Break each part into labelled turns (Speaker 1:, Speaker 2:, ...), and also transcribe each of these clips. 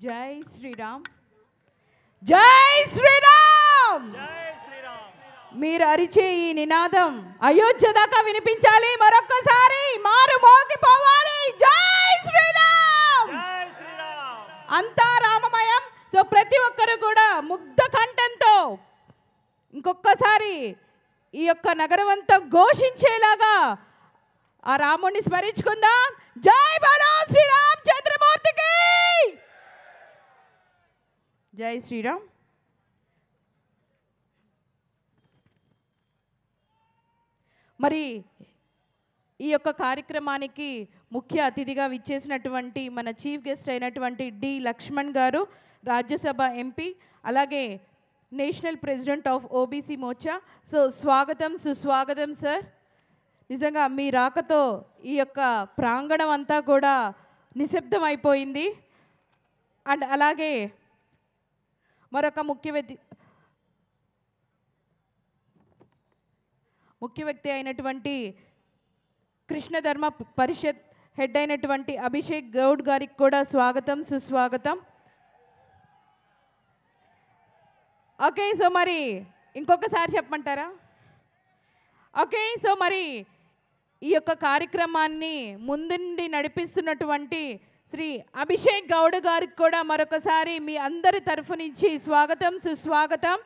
Speaker 1: జై శ్రీరామ్, జై శ్రీరామ్. మీరు అరిచే ఈ నినాదం అయోధ్య దాకా వినిపించాలి. మరొక్కసారి మారు మోగిపోవాలి. జై శ్రీరామ్. అంతా రామమయం. సో ప్రతి ఒక్కరు కూడా ముగ్ధ కంఠంతో ఇంకొకసారి ఈ యొక్క నగరం అంతా ఘోషించేలాగా ఆ రాముడిని స్మరించుకుందాం. జై బలో శ్రీరామ్ చంద్రమూర్తికి. జై శ్రీరామ్. మరి ఈ యొక్క కార్యక్రమానికి ముఖ్య అతిథిగా విచ్చేసినటువంటి మన చీఫ్ గెస్ట్ అయినటువంటి డి లక్ష్మణ్ గారు, రాజ్యసభ ఎంపీ, అలాగే national president of OBC Morcha. So స్వాగతం, సుస్వాగతం సార్. నిజంగా మీ రాకతో ఈ యొక్క ప్రాంగణం అంతా కూడా నిశ్శబ్దం అయిపోయింది. అండ్ అలాగే మరొక ముఖ్య వ్యక్తి అయినటువంటి కృష్ణ ధర్మ పరిషత్ హెడ్ అయినటువంటి అభిషేక్ గౌడ్ గారికి కూడా స్వాగతం, సుస్వాగతం. ఓకే, సో మరి ఇంకొకసారి చెప్పమంటారా? ఓకే, సో మరి ఈ యొక్క కార్యక్రమాన్ని ముందుండి నడిపిస్తున్నటువంటి శ్రీ అభిషేక్ గౌడ్ గారికి కూడా మరొకసారి మీ అందరి తరఫు నుంచి స్వాగతం, సుస్వాగతం.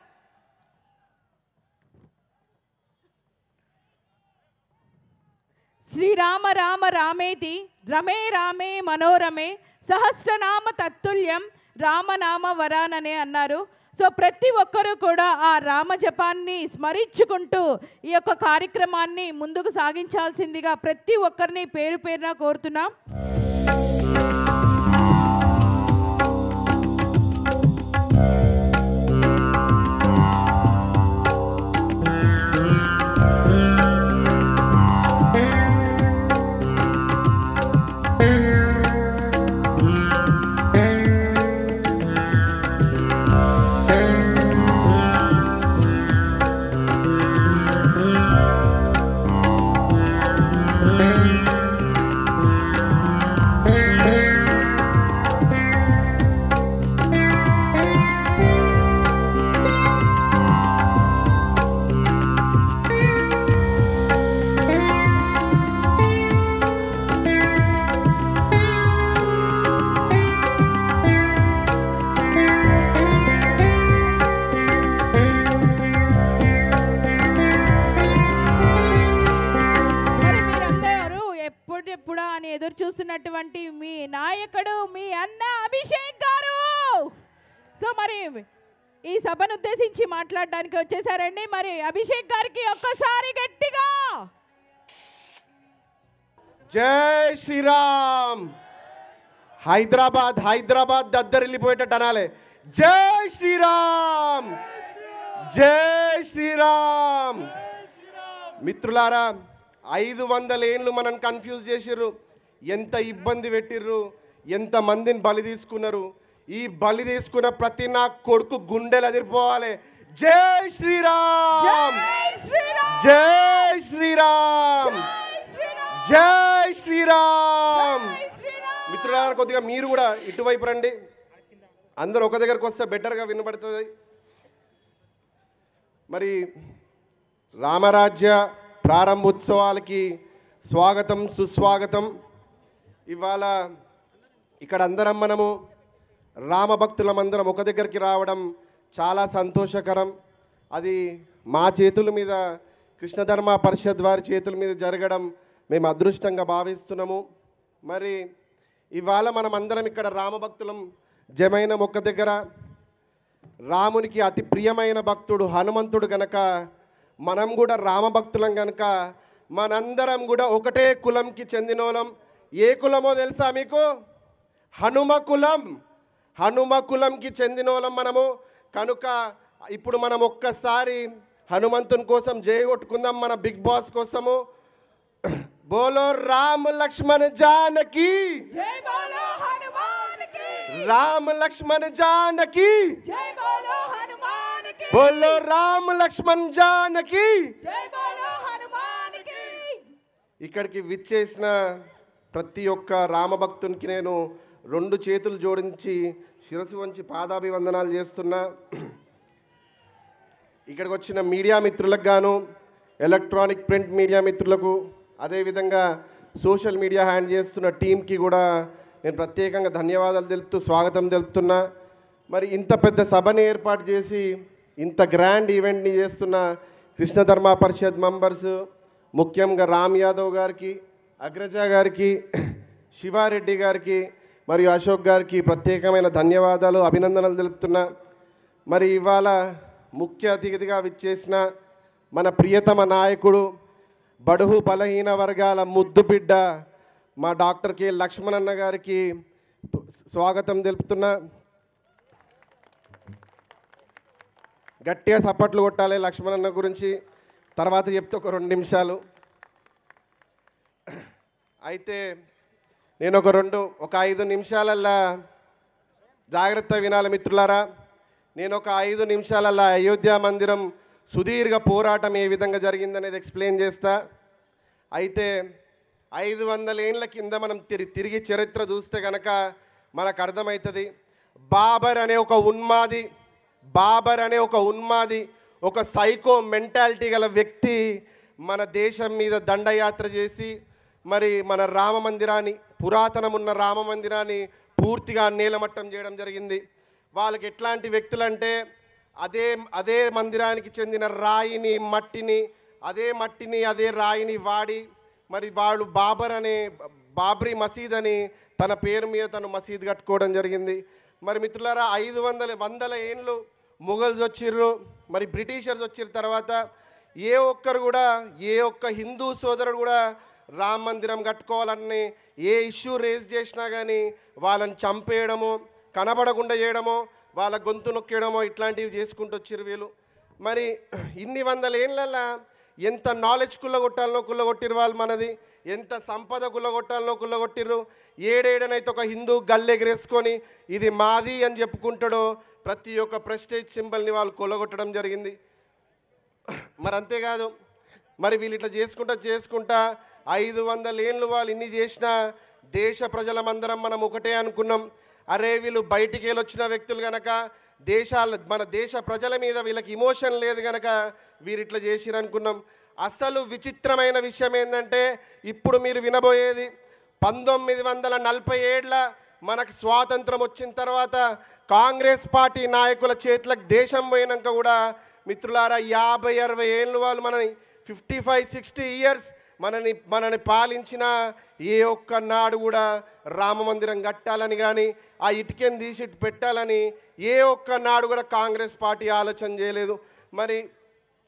Speaker 1: శ్రీరామ రామ రామేతి రమే రామే మనోరమే సహస్రనామ తత్తుల్యం రామనామ వరాననే అన్నారు. సో ప్రతి ఒక్కరూ కూడా ఆ రామజపాన్ని స్మరించుకుంటూ ఈ యొక్క కార్యక్రమాన్ని ముందుకు సాగించాల్సిందిగా ప్రతి ఒక్కరిని పేరు పేరున కోరుతున్నాం. ఎదురు చూస్తున్నటువంటి మీ నాయకుడు, మీ అన్న అభిషేక్ గారు. సో మరి ఈ సభను ఉద్దేశించి మాట్లాడడానికి వచ్చేసారండి. మరి అభిషేక్ గారికి ఒక్కసారి గట్టిగా
Speaker 2: జై శ్రీరామ్. హైదరాబాద్ దద్దరిల్లిపోయేటట్టు అనాలి. జై శ్రీరామ్, జై శ్రీరామ్. మిత్రులారా, 500 ఏళ్ళు మనం కన్ఫ్యూజ్ చేసిర్రు, ఎంత ఇబ్బంది పెట్టిర్రు, ఎంత మందిని బలి తీసుకున్నారు. ఈ బలి తీసుకున్న ప్రతి నా కొడుకు గుండెలు అదిరిపోవాలి. జై శ్రీరామ్, జై శ్రీరామ్, జై శ్రీరామ్. మిత్రులారా, కొద్దిగా మీరు కూడా ఇటువైపు రండి. అందరూ ఒక దగ్గరకు వస్తే బెటర్గా వినబడుతుంది. మరి రామరాజ్య ప్రారంభోత్సవాలకి స్వాగతం, సుస్వాగతం. ఇవాళ ఇక్కడ అందరం మనము రామభక్తులమందరం ఒక దగ్గరికి రావడం చాలా సంతోషకరం. అది మా చేతుల మీద, కృష్ణధర్మ పరిషత్ వారి చేతుల మీద జరగడం మేము అదృష్టంగా భావిస్తున్నాము. మరి ఇవాళ మనం అందరం ఇక్కడ రామభక్తులం జమైన ఒక్క దగ్గర. రామునికి అతి ప్రియమైన భక్తుడు హనుమంతుడు గనక మనం కూడా రామభక్తులం కనుక మనందరం కూడా ఒకటే కులంకి చెందినోళ్ళం. ఏ కులమో తెలుసా మీకు? హనుమ కులం. హనుమ కులంకి చెందినోళ్ళం మనము కనుక ఇప్పుడు మనం ఒక్కసారి హనుమంతుని కోసం జై కొట్టుకుందాం, మన బిగ్ బాస్ కోసము. బోలో రామ్ లక్ష్మణ్ జానకి,
Speaker 1: జై బోలో హనుమాన్ కి,
Speaker 2: రామ్ లక్ష్మణ్ జానకి,
Speaker 1: జై బోలో హనుమాన్ కి,
Speaker 2: బోలో రామ్ లక్ష్మణ్ జానకి,
Speaker 1: జై బోలో హనుమాన్ కి.
Speaker 2: ఇక్కడికి విచ్చేసిన ప్రతి ఒక్క రామభక్తునికి నేను రెండు చేతులు జోడించి శిరస్సు వంచి పాదాభివందనాలు చేస్తున్నా. ఇక్కడికి వచ్చిన మీడియా మిత్రులకు గాను, ఎలక్ట్రానిక్ ప్రింట్ మీడియా మిత్రులకు, అదేవిధంగా సోషల్ మీడియా హ్యాండ్ చేస్తున్న టీంకి కూడా నేను ప్రత్యేకంగా ధన్యవాదాలు తెలుపుతూ స్వాగతం తెలుపుతున్నా. మరి ఇంత పెద్ద సభని ఏర్పాటు చేసి ఇంత గ్రాండ్ ఈవెంట్ని చేస్తున్న కృష్ణ ధర్మ పరిషత్ మెంబర్స్, ముఖ్యంగా రామ్ యాదవ్ గారికి, అగ్రజ గారికి, శివారెడ్డి గారికి మరియు అశోక్ గారికి ప్రత్యేకమైన ధన్యవాదాలు, అభినందనలు తెలుపుతున్నా. మరి ఇవాళ ముఖ్య అతిథిగా విచ్చేసిన మన ప్రియతమ నాయకుడు, బడుగు బలహీన వర్గాల ముద్దు బిడ్డ మా డాక్టర్ కె లక్ష్మణన్న గారికి స్వాగతం తెలుపుతున్నా. గట్టిగా సప్పట్లు కొట్టాలి లక్ష్మణన్న గురించి, తర్వాత చెప్తే ఒక 2 నిమిషాలు. అయితే నేను ఒక 5 నిమిషాలల్లా జాగ్రత్త వినాలి మిత్రులారా. నేను ఒక 5 నిమిషాలల్లా అయోధ్య మందిరం సుదీర్ఘ పోరాటం ఏ విధంగా జరిగిందనేది ఎక్స్ప్లెయిన్ చేస్తా. అయితే 500 ఏళ్ళ కింద మనం తిరిగి చరిత్ర చూస్తే కనుక మనకు అర్థమవుతుంది. బాబర్ అనే ఒక ఉన్మాది, ఒక సైకో మెంటాలిటీ గల వ్యక్తి మన దేశం మీద దండయాత్ర చేసి మరి మన రామ మందిరాన్ని, పురాతనమున్న రామ మందిరాన్ని పూర్తిగా నేలమట్టం చేయడం జరిగింది. వాళ్ళకి ఎట్లాంటి వ్యక్తులంటే అదే మందిరానికి చెందిన రాయిని, మట్టిని, అదే రాయిని వాడి మరి వాళ్ళు బాబ్రీ మసీద్ అని తన పేరు మీద తను మసీద్ కట్టుకోవడం జరిగింది. మరి మిత్రులారా, 500 ఏళ్ళు మొఘల్స్ వచ్చిర్రు, మరి బ్రిటిషర్స్ వచ్చిన తర్వాత ఏ ఒక్క హిందూ సోదరుడు కూడా రామ మందిరం కట్టుకోవాలని ఏ ఇష్యూ రేజ్ చేసినా కానీ వాళ్ళని చంపేయడమో, కనబడకుండా చేయడమో, వాళ్ళ గొంతు నొక్కేయడమో ఇట్లాంటివి చేసుకుంటూ వచ్చిర్రు వీళ్ళు. మరి ఇన్ని 100 ఏళ్ళల్లో ఎంత నాలెడ్జ్ కుల్లగొట్టిర్రు వాళ్ళు మనది, ఎంత సంపద కుల్లగొట్టిర్రు. ఏడేడనైతే ఒక హిందూ గల్లెగరేసుకొని ఇది మాది అని చెప్పుకుంటాడో ప్రతి ఒక్క ప్రెస్టేజ్ సింబల్ని వాళ్ళు కొల్లగొట్టడం జరిగింది. మరి అంతేకాదు, మరి వీళ్ళు ఇట్లా చేసుకుంటా 500 ఏళ్ళు వాళ్ళు ఇన్ని చేసినా దేశ ప్రజలమందరం మనం ఒకటే అనుకున్నాం. అరే వీళ్ళు బయటికి వెళ్ళొచ్చిన వ్యక్తులు కనుక మన దేశ ప్రజల మీద వీళ్ళకి ఇమోషన్ లేదు కనుక వీరు ఇట్లా చేసిరు అనుకున్నాం. అసలు విచిత్రమైన విషయం ఏంటంటే ఇప్పుడు మీరు వినబోయేది 1947 మనకు స్వాతంత్రం వచ్చిన తర్వాత కాంగ్రెస్ పార్టీ నాయకుల చేతులకు దేశం పోయినాక కూడా మిత్రులారా 50-60 ఏళ్ళు వాళ్ళు మనని 55-60 ఇయర్స్ మనని పాలించిన ఏ ఒక్క నాడు కూడా రామ మందిరం కట్టాలని కానీ ఆ ఇటుకని తీసి పెట్టాలని ఏ ఒక్క నాడు కూడా కాంగ్రెస్ పార్టీ ఆలోచన చేయలేదు. మరి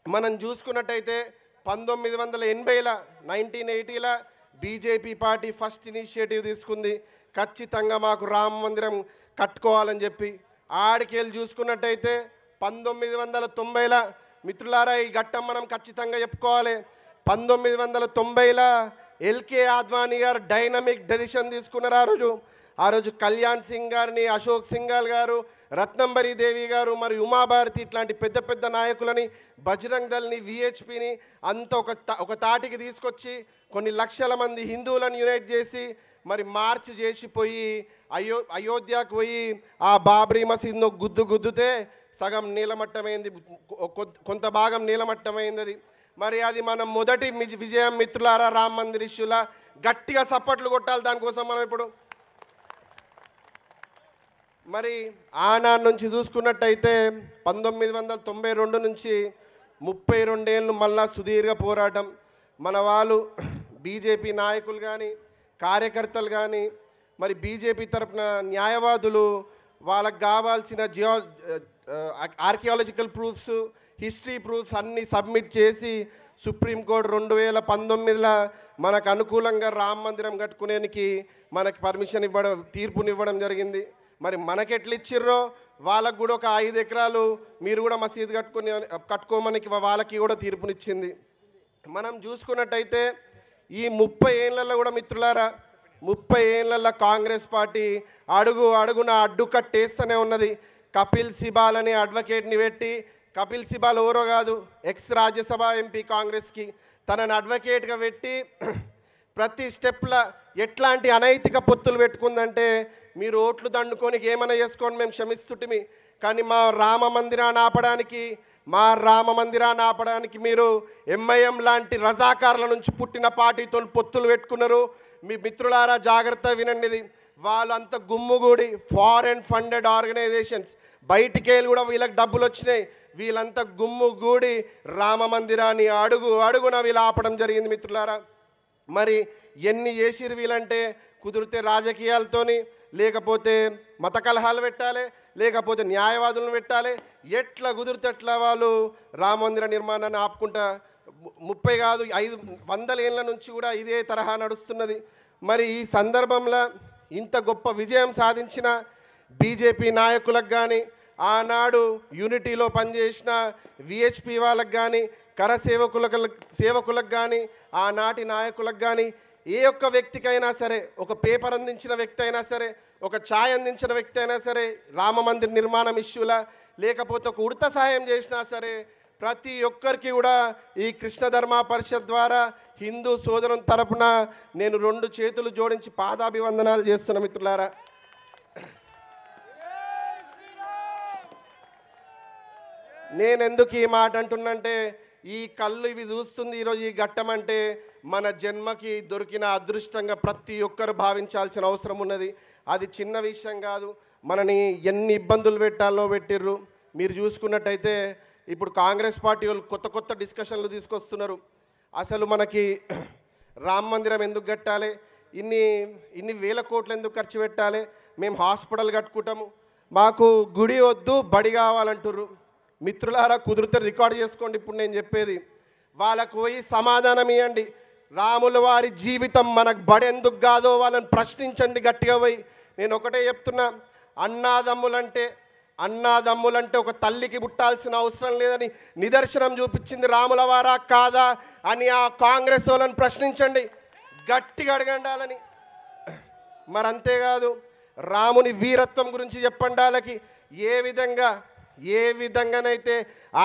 Speaker 2: మనం చూసుకున్నట్టయితే 1980 బీజేపీ పార్టీ ఫస్ట్ ఇనిషియేటివ్ తీసుకుంది, ఖచ్చితంగా మాకు రామ మందిరం కట్టుకోవాలని చెప్పి. ఆడికెళ్ళి చూసుకున్నట్టయితే 1990 మిత్రులారా ఈ ఘట్టం మనం ఖచ్చితంగా చెప్పుకోవాలి. 1990 ఎల్కే ఆద్వానీ గారు డైనమిక్ డెసిషన్ తీసుకున్నారు. ఆ రోజు కళ్యాణ్ సింగ్ గారిని, అశోక్ సింఘాల్ గారు, రత్నంబరి దేవి గారు మరియు ఉమాభారతి ఇట్లాంటి పెద్ద నాయకులని, బజరంగ్ దళ్ని, విహెచ్పిని అంత ఒక తాటికి తీసుకొచ్చి కొన్ని లక్షల మంది హిందువులను యునైట్ చేసి మరి మార్చ్ చేసిపోయి అయోధ్యకు పోయి ఆ బాబ్రీ మసీద్ను గుద్దుతే సగం నీలమట్టమైంది, కొంత భాగం నీలమట్టమైంది. అది మరి అది మనం మొదటి విజయం మిత్రులారా. రామ మందిర్ ఇష్యూలా గట్టిగా సప్పట్లు కొట్టాలి దానికోసం మనం ఇప్పుడు. మరి ఆనాడు నుంచి చూసుకున్నట్టయితే 1992 నుంచి 32 ఏళ్ళు మళ్ళా సుదీర్ఘ పోరాటం. మన వాళ్ళు బీజేపీ నాయకులు కానీ, కార్యకర్తలు కానీ, మరి బీజేపీ తరఫున న్యాయవాదులు వాళ్ళకు కావాల్సిన ఆర్కియాలజికల్ ప్రూఫ్స్, హిస్టరీ ప్రూఫ్స్ అన్నీ సబ్మిట్ చేసి సుప్రీంకోర్టు 2019 మనకు అనుకూలంగా రామ మందిరం కట్టుకునేందుకు మనకి పర్మిషన్ తీర్పునివ్వడం జరిగింది. మరి మనకెట్లు ఇచ్చిర్రో వాళ్ళకు కూడా ఒక 5 ఎకరాలు మీరు కూడా మసీదు కట్టుకోమని వాళ్ళకి కూడా తీర్పునిచ్చింది. మనం చూసుకున్నట్టయితే ఈ 30 ఏళ్ళల్లో కూడా మిత్రులారా, 30 ఏళ్ళల్లో కాంగ్రెస్ పార్టీ అడుగున అడ్డుకట్టేస్తూనే ఉన్నది. కపిల్ సిబాల్ అనే అడ్వకేట్ని పెట్టి, కపిల్ సిబాల్ ఎవరో కాదు, ఎక్స్ రాజ్యసభ ఎంపీ కాంగ్రెస్కి, తనని అడ్వకేట్గా పెట్టి ప్రతి స్టెప్లో ఎట్లాంటి అనైతిక పొత్తులు పెట్టుకుందంటే మీరు ఓట్లు దండుకోనికి ఏమైనా చేసుకోండి, మేము క్షమిస్తుంటిమి. కానీ మా రామ మందిరాన్ని ఆపడానికి మీరు ఎంఐఎం లాంటి రజాకారుల నుంచి పుట్టిన పార్టీతో పొత్తులు పెట్టుకున్నారు. మీ మిత్రులారా జాగ్రత్త వినండి, వాళ్ళంతా గుమ్ముగూడి ఫారెన్ ఫండెడ్ ఆర్గనైజేషన్స్, బయటికి వెళ్ళి కూడా వీళ్ళకి డబ్బులు వచ్చినాయి, వీళ్ళంతా గుమ్ముగూడి రామ మందిరాన్ని అడుగున వీళ్ళు ఆపడం జరిగింది. మిత్రులారా, మరి ఎన్ని చేసిరు వీళ్ళంటే, కుదిరితే రాజకీయాలతోని, లేకపోతే మత కలహాలు పెట్టాలి, లేకపోతే న్యాయవాదులను పెట్టాలి, ఎట్లా కుదిరితే అట్లా వాళ్ళు రామ మందిర నిర్మాణాన్ని ఆపుకుంటా 30 కాదు 500 ఏళ్ళ నుంచి కూడా ఇదే తరహా నడుస్తున్నది. మరి ఈ సందర్భంలో ఇంత గొప్ప విజయం సాధించిన బీజేపీ నాయకులకు కానీ, ఆనాడు యూనిటీలో పనిచేసిన విహెచ్పి వాళ్ళకు కానీ, సేవకులకు కానీ, ఆనాటి నాయకులకు కానీ, ఏ ఒక్క వ్యక్తికైనా సరే, ఒక పేపర్ అందించిన వ్యక్తి అయినా సరే, ఒక ఛాయ్ అందించిన వ్యక్తి అయినా సరే, రామ మందిర నిర్మాణం ఇష్యూలా, లేకపోతే ఒక ఉడత సహాయం చేసినా సరే, ప్రతి ఒక్కరికి కూడా ఈ కృష్ణ ధర్మ పరిషత్ ద్వారా హిందూ సోదరుల తరపున నేను 2 చేతులు జోడించి పాదాభివందనాలు చేస్తున్నా. మిత్రులారా, నేను ఎందుకు ఈ మాట అంటున్నంటే, ఈ కళ్ళు ఇవి చూస్తుంది ఈరోజు ఈ ఘట్టం అంటే మన జన్మకి దొరికిన అదృష్టంగా ప్రతి ఒక్కరు భావించాల్సిన అవసరం ఉన్నది. అది చిన్న విషయం కాదు. మనని ఎన్ని ఇబ్బందులు పెట్టిర్రు. మీరు చూసుకున్నట్టయితే ఇప్పుడు కాంగ్రెస్ పార్టీ వాళ్ళు కొత్త డిస్కషన్లు తీసుకొస్తున్నారు. అసలు మనకి రామ మందిరం ఎందుకు కట్టాలి, ఇన్ని వేల కోట్లు ఎందుకు ఖర్చు పెట్టాలి, మేము హాస్పిటల్ కట్టుకుంటాము, మాకు గుడి వద్దు బడి కావాలంటుర్రు. మిత్రులారా, కుదిరితే రికార్డు చేసుకోండి. ఇప్పుడు నేను చెప్పేది వాళ్ళకు పోయి సమాధానం ఇవ్వండి. రాముల వారి జీవితం మనకు బడి ఎందుకు కాదో వాళ్ళని ప్రశ్నించండి గట్టిగా పోయి. నేను ఒకటే చెప్తున్నా, అన్నాదమ్ములంటే ఒక తల్లికి పుట్టాల్సిన అవసరం లేదని నిదర్శనం చూపించింది రాముల వారా కాదా అని ఆ కాంగ్రెస్ వాళ్ళని ప్రశ్నించండి, గట్టిగా అడగండాలని. మరి అంతేకాదు, రాముని వీరత్వం గురించి చెప్పండి వాళ్ళకి. ఏ విధంగానైతే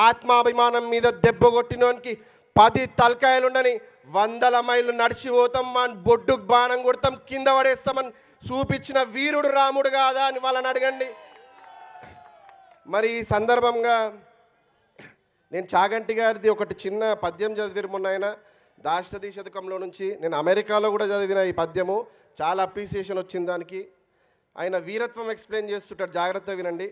Speaker 2: ఆత్మాభిమానం మీద దెబ్బ కొట్టినోనికి 10 తలకాయలుండని 100 మైళ్ళు నడిచిపోతాం, మన బొడ్డుకు బాణం కొడతాం, కింద పడేస్తామని చూపించిన వీరుడు రాముడు కాదా అని వాళ్ళని అడగండి. మరి ఈ సందర్భంగా నేను చాగంటి గారిది ఒకటి చిన్న పద్యం చదివారు మొన్న, ఆయన దాశరథి శతకంలో నుంచి. నేను అమెరికాలో కూడా చదివిన ఈ పద్యము, చాలా అప్రిసియేషన్ వచ్చింది దానికి. ఆయన వీరత్వం ఎక్స్ప్లెయిన్ చేస్తుంటాడు, జాగ్రత్తగా వినండి.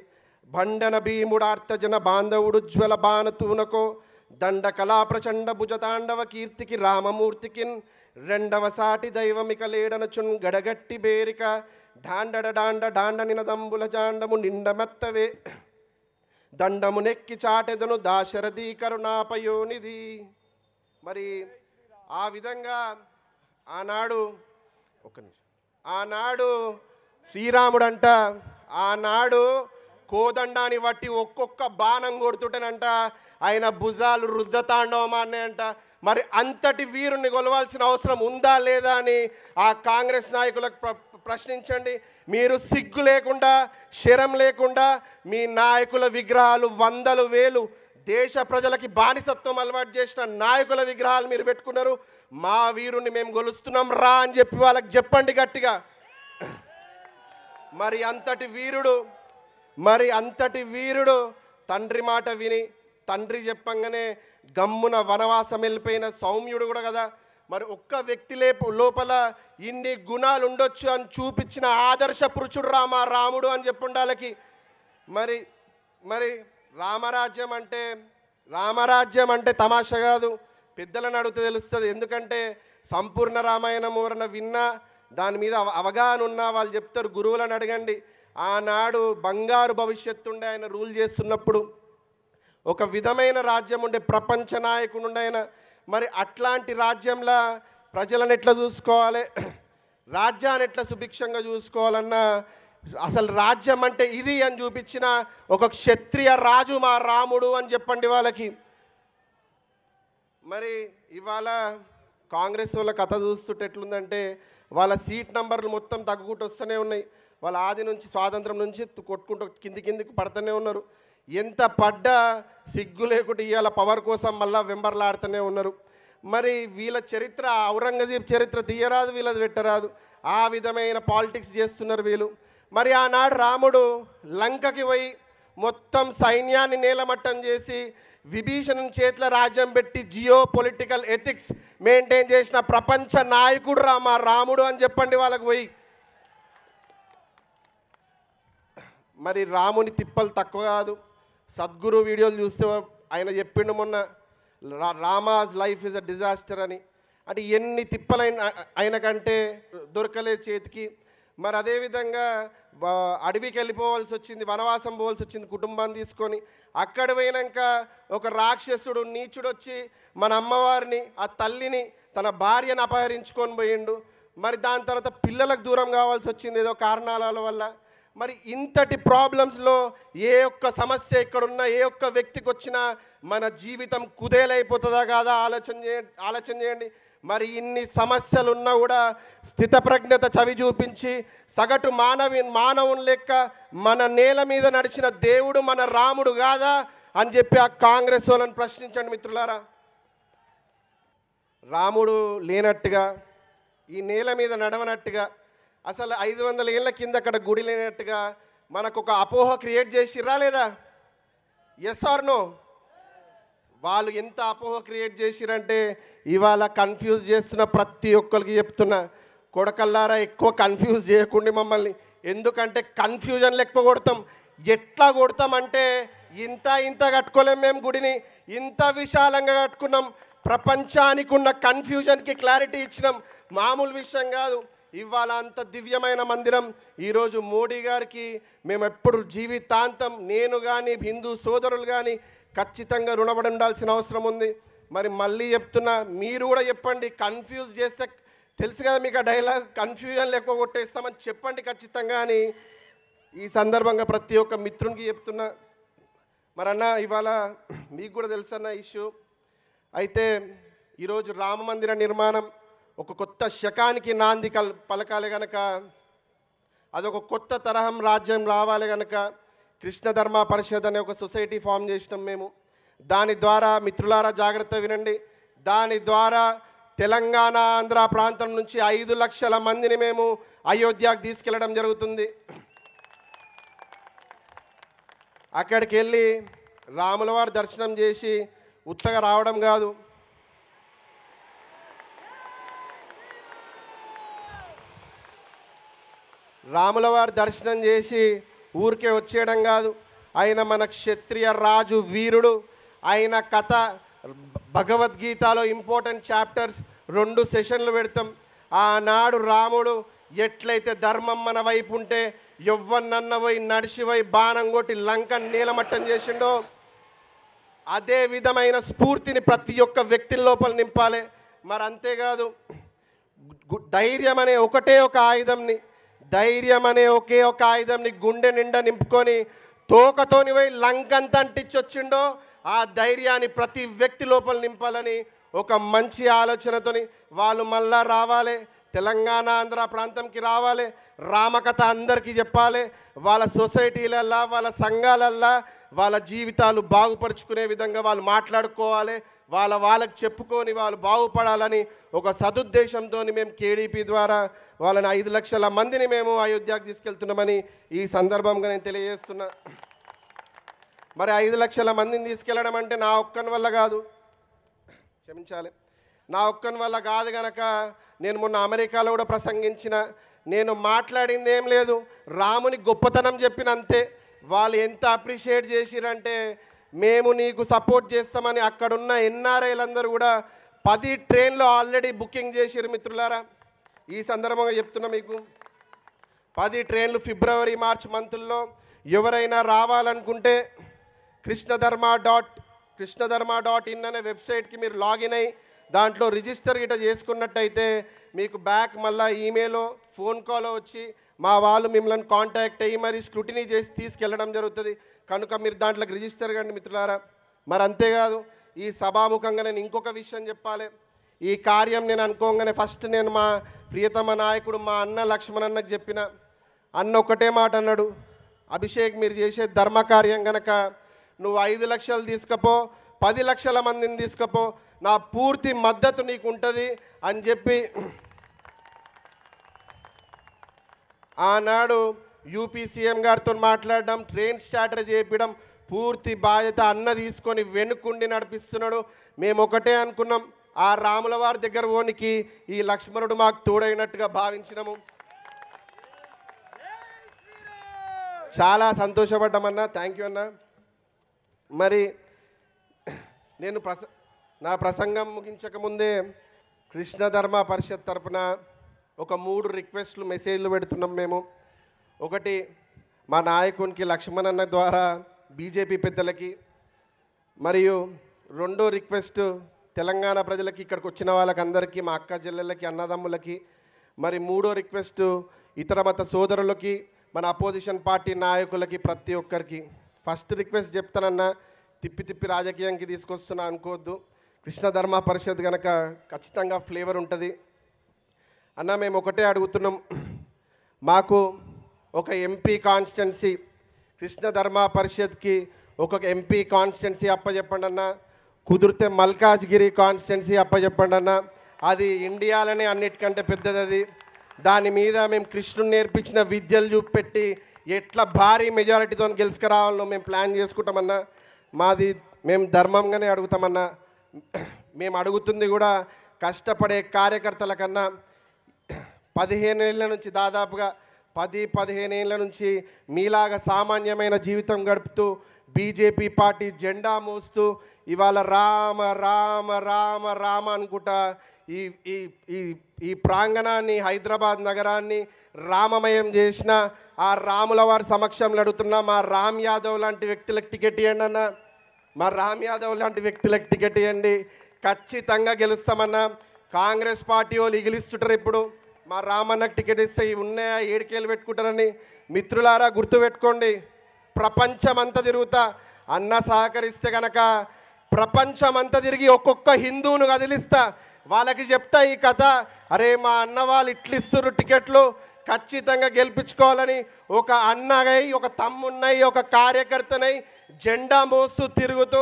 Speaker 2: భండన భీముడార్తజన బాంధవుడు జ్వల బాణతూనకో దండ కళా ప్రచండ భుజతాండవ కీర్తికి రామమూర్తికిన్ రెండవ సాటి దైవమిక లేడనచున్ గడగట్టి బేరిక డాండ నినదంబుల జాండము నిండమెత్తవే దండము నెక్కి చాటెదను దాశరథి కరుణాపయోనిది. మరి ఆ విధంగా ఆనాడు శ్రీరాముడంట, ఆనాడు కోదండాన్ని బట్టి ఒక్కొక్క బాణం కొడుతుంటేనంట ఆయన భుజాలు రుద్రతాండవమానే అంట. మరి అంతటి వీరుని కొలవాల్సిన అవసరం ఉందా లేదా అని ఆ కాంగ్రెస్ నాయకులకు ప్రశ్నించండి. మీరు సిగ్గు లేకుండా, శరం లేకుండా మీ నాయకుల విగ్రహాలు 100,000 దేశ ప్రజలకి బానిసత్వం అలవాటు చేసిన నాయకుల విగ్రహాలు మీరు పెట్టుకున్నారు. మా వీరుని మేము కొలుస్తున్నాం రా అని చెప్పి వాళ్ళకి చెప్పండి గట్టిగా. మరి అంతటి వీరుడు తండ్రి మాట విని, తండ్రి చెప్పంగానే గమ్మున వనవాసం వెళ్ళిపోయిన సౌమ్యుడు కూడా కదా. మరి ఒక్క వ్యక్తి లోపల ఇన్ని గుణాలు ఉండొచ్చు అని చూపించిన ఆదర్శ పురుషుడు రాముడు అని చెప్పండి వాళ్ళకి. మరి రామరాజ్యం అంటే తమాషా కాదు, పెద్దలను అడిగితే తెలుస్తుంది. ఎందుకంటే సంపూర్ణ రామాయణం ఎవరన్నా విన్నా, దాని మీద అవగాహన ఉన్నా వాళ్ళు చెప్తారు. గురువులను అడగండి. ఆనాడు బంగారు భవిష్యత్తు ఉండే ఆయన రూల్ చేస్తున్నప్పుడు, ఒక విధమైన రాజ్యం ఉండే, ప్రపంచ నాయకుడు ఉండే ఆయన. మరి అట్లాంటి రాజ్యంలో ప్రజలను ఎట్లా చూసుకోవాలి, రాజ్యాన్ని ఎట్లా సుభిక్షంగా చూసుకోవాలన్నా, అసలు రాజ్యం అంటే ఇది అని చూపించిన ఒక క్షత్రియ రాజు మా రాముడు అని చెప్పండి వాళ్ళకి. మరి ఇవాళ కాంగ్రెస్ వాళ్ళ కథ చూస్తుంటే ఎట్లుందంటే, వాళ్ళ సీట్ నంబర్లు మొత్తం తగ్గుకుంటూ వస్తూనే ఉన్నాయి. వాళ్ళ ఆది నుంచి, స్వాతంత్రం నుంచి కొట్టుకుంటూ కిందికి పడుతూనే ఉన్నారు. ఎంత పడ్డా సిగ్గు లేకుండా ఇవాళ పవర్ కోసం మళ్ళీ వెంబర్లాడుతూనే ఉన్నారు. మరి వీళ్ళ చరిత్ర, ఔరంగజేబ్ చరిత్ర తీయరాదు, వీళ్ళది పెట్టరాదు. ఆ విధమైన పాలిటిక్స్ చేస్తున్నారు వీళ్ళు. మరి ఆనాడు రాముడు లంకకి పోయి మొత్తం సైన్యాన్ని నేలమట్టం చేసి విభీషణుని చేతిలో రాజ్యం పెట్టి జియో పొలిటికల్ ఎథిక్స్ మెయింటైన్ చేసిన ప్రపంచ నాయకుడు మా రాముడు అని చెప్పండి వాళ్ళకు పోయి. మరి రాముని తిప్పలు తక్కువ కాదు. సద్గురు వీడియోలు చూస్తే ఆయన చెప్పిండు మొన్న, Rama's life is a disaster అని. అంటే ఎన్ని తిప్పలైన ఆయన కంటే దొరకలేదు చేతికి. మరి అదేవిధంగా అడవికి వెళ్ళిపోవాల్సి వచ్చింది, వనవాసం పోవాల్సి వచ్చింది కుటుంబాన్ని తీసుకొని. అక్కడ పోయినాక ఒక రాక్షసుడు నీచుడు వచ్చి మన అమ్మవారిని, ఆ తల్లిని, తన భార్యను అపహరించుకొని పోయిండు. మరి దాని తర్వాత పిల్లలకు దూరం కావాల్సి వచ్చింది ఏదో కారణాల వల్ల. మరి ఇంతటి ప్రాబ్లమ్స్లో ఏ ఒక్క సమస్య ఇక్కడున్న ఏ ఒక్క వ్యక్తికి వచ్చినా మన జీవితం కుదేలైపోతుందా కాదా ఆలోచన చేయండి. మరి ఇన్ని సమస్యలు ఉన్నా కూడా స్థితప్రజ్ఞత చవి చూపించి సగటు మానవుని లెక్క మన నేల మీద నడిచిన దేవుడు మన రాముడు కాదా అని చెప్పి ఆ కాంగ్రెస్ వాళ్ళని ప్రశ్నించండి మిత్రులారా. రాముడు లేనట్టుగా, ఈ నేల మీద నడవనట్టుగా, అసలు 500 ఏళ్ళ కింద అక్కడ గుడి లేనట్టుగా మనకు ఒక అపోహ క్రియేట్ చేసిర్రా లేదా? Yes or no? వాళ్ళు ఎంత అపోహ క్రియేట్ చేసిరంటే ఇవాళ కన్ఫ్యూజ్ చేస్తున్న ప్రతి ఒక్కరికి చెప్తున్నా, కొడకల్లారా ఎక్కువ కన్ఫ్యూజ్ చేయకుండా మమ్మల్ని. ఎందుకంటే కన్ఫ్యూజన్లు ఎక్కువ కొడతాం. ఎట్లా కొడతామంటే ఇంత కట్టుకోలేం మేము గుడిని, ఇంత విశాలంగా కట్టుకున్నాం. ప్రపంచానికి ఉన్న కన్ఫ్యూజన్కి క్లారిటీ ఇచ్చినాం. మామూలు విషయం కాదు. ఇవాళ అంత దివ్యమైన మందిరం ఈరోజు మోడీ గారికి మేము ఎప్పుడు జీవితాంతం, నేను కానీ హిందూ సోదరులు కానీ ఖచ్చితంగా రుణపడి ఉండాల్సిన అవసరం ఉంది. మరి మళ్ళీ చెప్తున్నా, మీరు కూడా చెప్పండి. కన్ఫ్యూజ్ చేస్తే తెలుసు కదా మీకు ఆ డైలాగ్, కన్ఫ్యూజన్ ఎక్కువ కొట్టేస్తామని చెప్పండి ఖచ్చితంగా అని ఈ సందర్భంగా ప్రతి ఒక్క మిత్రునికి చెప్తున్నా. మరి అన్న, ఇవాళ మీకు కూడా తెలుసన్న ఇష్యూ. అయితే ఈరోజు రామ మందిర నిర్మాణం ఒక కొత్త శకానికి నాంది పలకాలి కనుక, అదొక కొత్త తరహం రాజ్యం రావాలి కనుక కృష్ణ ధర్మ పరిషత్ అనే ఒక సొసైటీ ఫామ్ చేసినాం మేము. దాని ద్వారా మిత్రులారా జాగ్రత్త వినండి, దాని ద్వారా తెలంగాణ ఆంధ్ర ప్రాంతం నుంచి 5 లక్షల మందిని మేము అయోధ్యకు తీసుకెళ్లడం జరుగుతుంది. అక్కడికి వెళ్ళి రాముల వారి దర్శనం చేసి ఉత్తగా రావడం కాదు, రాముల వారి దర్శనం చేసి ఊరికే వచ్చేయడం కాదు. ఆయన మన క్షత్రియ రాజు వీరుడు. ఆయన కథ భగవద్గీతలో ఇంపార్టెంట్ చాప్టర్స్ 2 సెషన్లు పెడతాం. ఆనాడు రాముడు ఎట్లయితే ధర్మం మన వైపు ఉంటే ఎవ్వన్నన్న పోయి నడిచిపోయి బాణం కొట్టి లంకను నీలమట్టం చేసిండో, అదే విధమైన స్ఫూర్తిని ప్రతి ఒక్క వ్యక్తి లోపల నింపాలి. మరి అంతేకాదు, ధైర్యం అనే ఒకే ఒక ఆయుధంని గుండె నిండా నింపుకొని తోకతోని పోయి లంకంతా అంటించొచ్చిండో, ఆ ధైర్యాన్ని ప్రతి వ్యక్తి లోపల నింపాలని ఒక మంచి ఆలోచనతోని వాళ్ళు మళ్ళా రావాలి, తెలంగాణ ఆంధ్ర ప్రాంతంకి రావాలి, రామకథ అందరికీ చెప్పాలి. వాళ్ళ సొసైటీలల్లా, వాళ్ళ సంఘాలల్లా వాళ్ళ జీవితాలు బాగుపరుచుకునే విధంగా వాళ్ళు మాట్లాడుకోవాలి, వాళ్ళకి చెప్పుకొని వాళ్ళు బాగుపడాలని ఒక సదుద్దేశంతో మేము కేడీపీ ద్వారా వాళ్ళని 5 లక్షల మందిని మేము అయోధ్యకు తీసుకెళ్తున్నామని ఈ సందర్భంగా నేను తెలియజేస్తున్నా. మరి 5 లక్షల మందిని తీసుకెళ్ళడం అంటే నా ఒక్కని వల్ల కాదు, క్షమించాలి, నా ఒక్కని వల్ల కాదు కనుక నేను మొన్న అమెరికాలో కూడా ప్రసంగించిన, నేను మాట్లాడింది ఏం లేదు, రాముని గొప్పతనం చెప్పిన అంతే. వాళ్ళు ఎంత అప్రిషియేట్ చేసిరంటే, మేము నీకు సపోర్ట్ చేస్తామని అక్కడున్న ఎన్ఆర్ఐలందరూ కూడా 10 ట్రైన్లు ఆల్రెడీ బుకింగ్ చేసిరు మిత్రులారా. ఈ సందర్భంగా చెప్తున్నా మీకు, 10 ట్రైన్లు ఫిబ్రవరి మార్చ్ మంత్ల్లో ఎవరైనా రావాలనుకుంటే కృష్ణధర్మ.in అనే వెబ్సైట్కి మీరు లాగిన్ అయ్యి దాంట్లో రిజిస్టర్ గిట్ట చేసుకున్నట్టయితే మీకు బ్యాక్ మళ్ళీ ఈమెయిల్ ఫోన్ కాల్ వచ్చి మా వాళ్ళు మిమ్మల్ని కాంటాక్ట్ అయ్యి మరి స్క్రూటినీ చేసి తీసుకెళ్ళడం జరుగుతుంది. కనుక మీరు దాంట్లోకి రిజిస్టర్ కండి మిత్రులారా. మరి అంతేకాదు, ఈ సభాముఖంగా నేను ఇంకొక విషయం చెప్పాలి. ఈ కార్యం నేను అనుకోగానే ఫస్ట్ నేను మా ప్రియతమ నాయకుడు మా అన్న లక్ష్మణ్ అన్నకు చెప్పిన, అన్న ఒక్కటే మాట అన్నాడు, అభిషేక్ మీరు చేసే ధర్మకార్యం కనుక నువ్వు 5 లక్షలు తీసుకపో, 10 లక్షల మందిని తీసుకపో, నా పూర్తి మద్దతు నీకు ఉంటుంది అని చెప్పి ఆనాడు యూపీ సీఎం గారితో మాట్లాడడం, ట్రైన్ స్టార్టర్ చేయడం, పూర్తి బాధ్యత అన్న తీసుకొని వెనుకుండి నడిపిస్తున్నాడు. మేము ఒకటే అనుకున్నాం, ఆ రాముల వారి దగ్గర ఓనికి ఈ లక్ష్మణుడు మాకు తోడైనట్టుగా భావించినాము. చాలా సంతోషపడ్డామన్నా. థ్యాంక్ యూ అన్న. మరి నేను నా ప్రసంగం ముగించక ముందే కృష్ణ ధర్మ పరిషత్ తరపున ఒక 3 రిక్వెస్ట్లు మెసేజ్లు పెడుతున్నాం మేము. ఒకటి మా నాయకునికి లక్ష్మణన్న ద్వారా బీజేపీ పెద్దలకి, మరియు రెండో రిక్వెస్ట్ తెలంగాణ ప్రజలకి, ఇక్కడికి వచ్చిన వాళ్ళకందరికీ, మా అక్క చెల్లెళ్ళకి, అన్నదమ్ములకి. మరి మూడో రిక్వెస్ట్ ఇతర మత సోదరులకి, మన అపోజిషన్ పార్టీ నాయకులకి, ప్రతి ఒక్కరికి. ఫస్ట్ రిక్వెస్ట్ చెప్తానన్నా, తిప్పి రాజకీయానికి తీసుకొస్తున్నా అనుకోవద్దు. కృష్ణ ధర్మ పరిషత్ కనుక ఖచ్చితంగా ఫ్లేవర్ ఉంటుంది అన్న. మేము ఒకటే అడుగుతున్నాం, మాకు ఒక ఎంపీ కాన్స్టిట్యున్సీ, కృష్ణ ధర్మ పరిషత్కి ఒక ఎంపీ కాన్స్టిట్యున్సీ అప్పచెప్పండి అన్న. కుదిరితే మల్కాజ్గిరి కాన్స్టిట్యున్సీ అప్పచెప్పండి అన్న. అది ఇండియాలోనే అన్నిటికంటే పెద్దది. అది దాని మీద మేము కృష్ణుని నేర్పించిన విద్యలు చూపెట్టి ఎట్లా భారీ మెజారిటీతో గెలుచుకురావాలో మేము ప్లాన్ చేసుకుంటామన్నా. మేము ధర్మంగానే అడుగుతామన్నా. మేము అడుగుతుంది కూడా కష్టపడే కార్యకర్తల కన్నా 15 ఏళ్ళ నుంచి, దాదాపుగా 10-15 ఏళ్ళ నుంచి మీలాగా సామాన్యమైన జీవితం గడుపుతూ బీజేపీ పార్టీ జెండా మోస్తూ ఇవాళ రామ రామ రామ రామ అనుకుంటా ఈ ఈ ఈ ఈ ప్రాంగణాన్ని, హైదరాబాద్ నగరాన్ని రామమయం చేసిన ఆ రాముల వారి సమక్షంలో అడుగుతున్నా, మా రామ్ యాదవ్ లాంటి వ్యక్తులకు టికెట్ ఇవ్వండి అన్న. మా రామ్ యాదవ్ లాంటి వ్యక్తులకు టికెట్ ఇవ్వండి, ఖచ్చితంగా గెలుస్తామన్నా. కాంగ్రెస్ పార్టీ వాళ్ళు ఇగిలిస్తుంటారు ఇప్పుడు, మా రామన్నకు టికెట్ ఇస్తే ఇవి ఉన్నాయా 7 కేలు పెట్టుకుంటారని. మిత్రులారా గుర్తుపెట్టుకోండి, ప్రపంచమంతా తిరుగుతా అన్న సహకరిస్తే కనుక ప్రపంచమంతా తిరిగి ఒక్కొక్క హిందువును కదిలిస్తా. వాళ్ళకి చెప్తా ఈ కథ, అరే మా అన్న వాళ్ళు ఇట్లిస్తున్నారు టికెట్లు, ఖచ్చితంగా గెలిపించుకోవాలని. ఒక అన్నగై, ఒక తమ్మున్నై, ఒక కార్యకర్తనై జెండా మోస్తూ తిరుగుతూ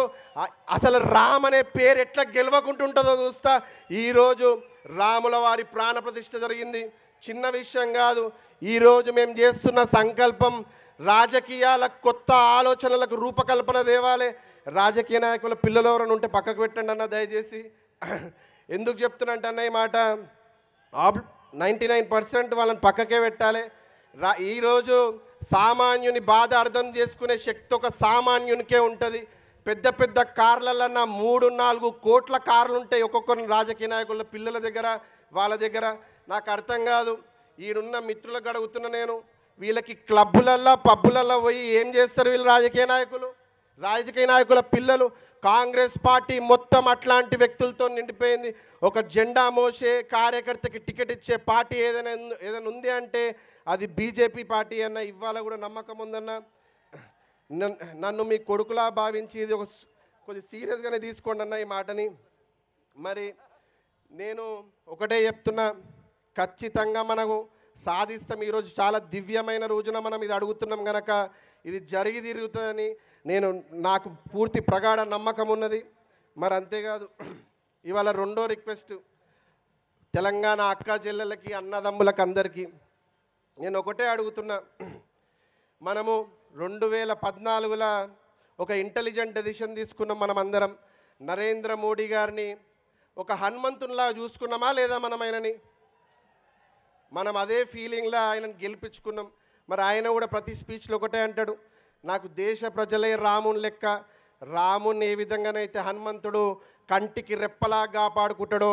Speaker 2: అసలు రామ్ అనే పేరు ఎట్లా గెలవకుంటుంటుందో చూస్తా. ఈరోజు రాముల వారి ప్రాణప్రతిష్ఠ జరిగింది, చిన్న విషయం కాదు. ఈరోజు మేము చేస్తున్న సంకల్పం రాజకీయాల కొత్త ఆలోచనలకు రూపకల్పన దేవాలే. రాజకీయ నాయకుల పిల్లలు ఎవరైనా ఉంటే పక్కకు పెట్టండి అన్న దయచేసి. ఎందుకు చెప్తున్నట్టు అన్న ఈ మాట, 99% వాళ్ళని పక్కకే పెట్టాలి. ఈరోజు సామాన్యుని బాధ అర్థం చేసుకునే శక్తి ఒక సామాన్యునికే ఉంటుంది. పెద్ద పెద్ద కార్లన్నా 3-4 కోట్ల కార్లు ఉంటాయి ఒక్కొక్కరు రాజకీయ నాయకుల పిల్లల దగ్గర, వాళ్ళ దగ్గర. నాకు అర్థం కాదు. ఈడున్న మిత్రులకు అడుగుతున్నా నేను, వీళ్ళకి క్లబ్బులల్లో పబ్బులల్లో పోయి ఏం చేస్తారు వీళ్ళు రాజకీయ నాయకులు, రాజకీయ నాయకుల పిల్లలు? కాంగ్రెస్ పార్టీ మొత్తం అట్లాంటి వ్యక్తులతో నిండిపోయింది. ఒక జెండా మోసే కార్యకర్తకి టికెట్ ఇచ్చే పార్టీ ఏదైనా ఉంది అంటే అది బీజేపీ పార్టీ అన్న. ఇవాళ కూడా నమ్మకం ఉందన్న. నన్ను మీ కొడుకులా భావించి ఇది కొద్దిగా సీరియస్గానే తీసుకోండి అన్న ఈ మాటని. మరి నేను ఒకటే చెప్తున్నా, ఖచ్చితంగా మనము సాధిస్తాం. ఈరోజు చాలా దివ్యమైన రోజున మనం ఇది అడుగుతున్నాం కనుక ఇది జరిగి తిరుగుతుందని నాకు పూర్తి ప్రగాఢ నమ్మకం ఉన్నది. మరి అంతేకాదు, ఇవాళ రెండో రిక్వెస్ట్ తెలంగాణ అక్క చెల్లెలకి, అన్నదమ్ములకు అందరికీ నేను ఒకటే అడుగుతున్నా. మనము 2014లో ఒక ఇంటెలిజెంట్ డెసిషన్ తీసుకున్నాం. మనం అందరం నరేంద్ర మోడీ గారిని ఒక హనుమంతునిలా చూసుకున్నామా లేదా? మనం అదే ఫీలింగ్లో ఆయనను గెలిపించుకున్నాం. మరి ఆయన కూడా ప్రతి స్పీచ్లో ఒకటే అంటాడు, నాకు దేశ ప్రజలే రాముని లెక్క. రాముని ఏ విధంగానైతే హనుమంతుడు కంటికి రెప్పలా కాపాడుకుంటాడో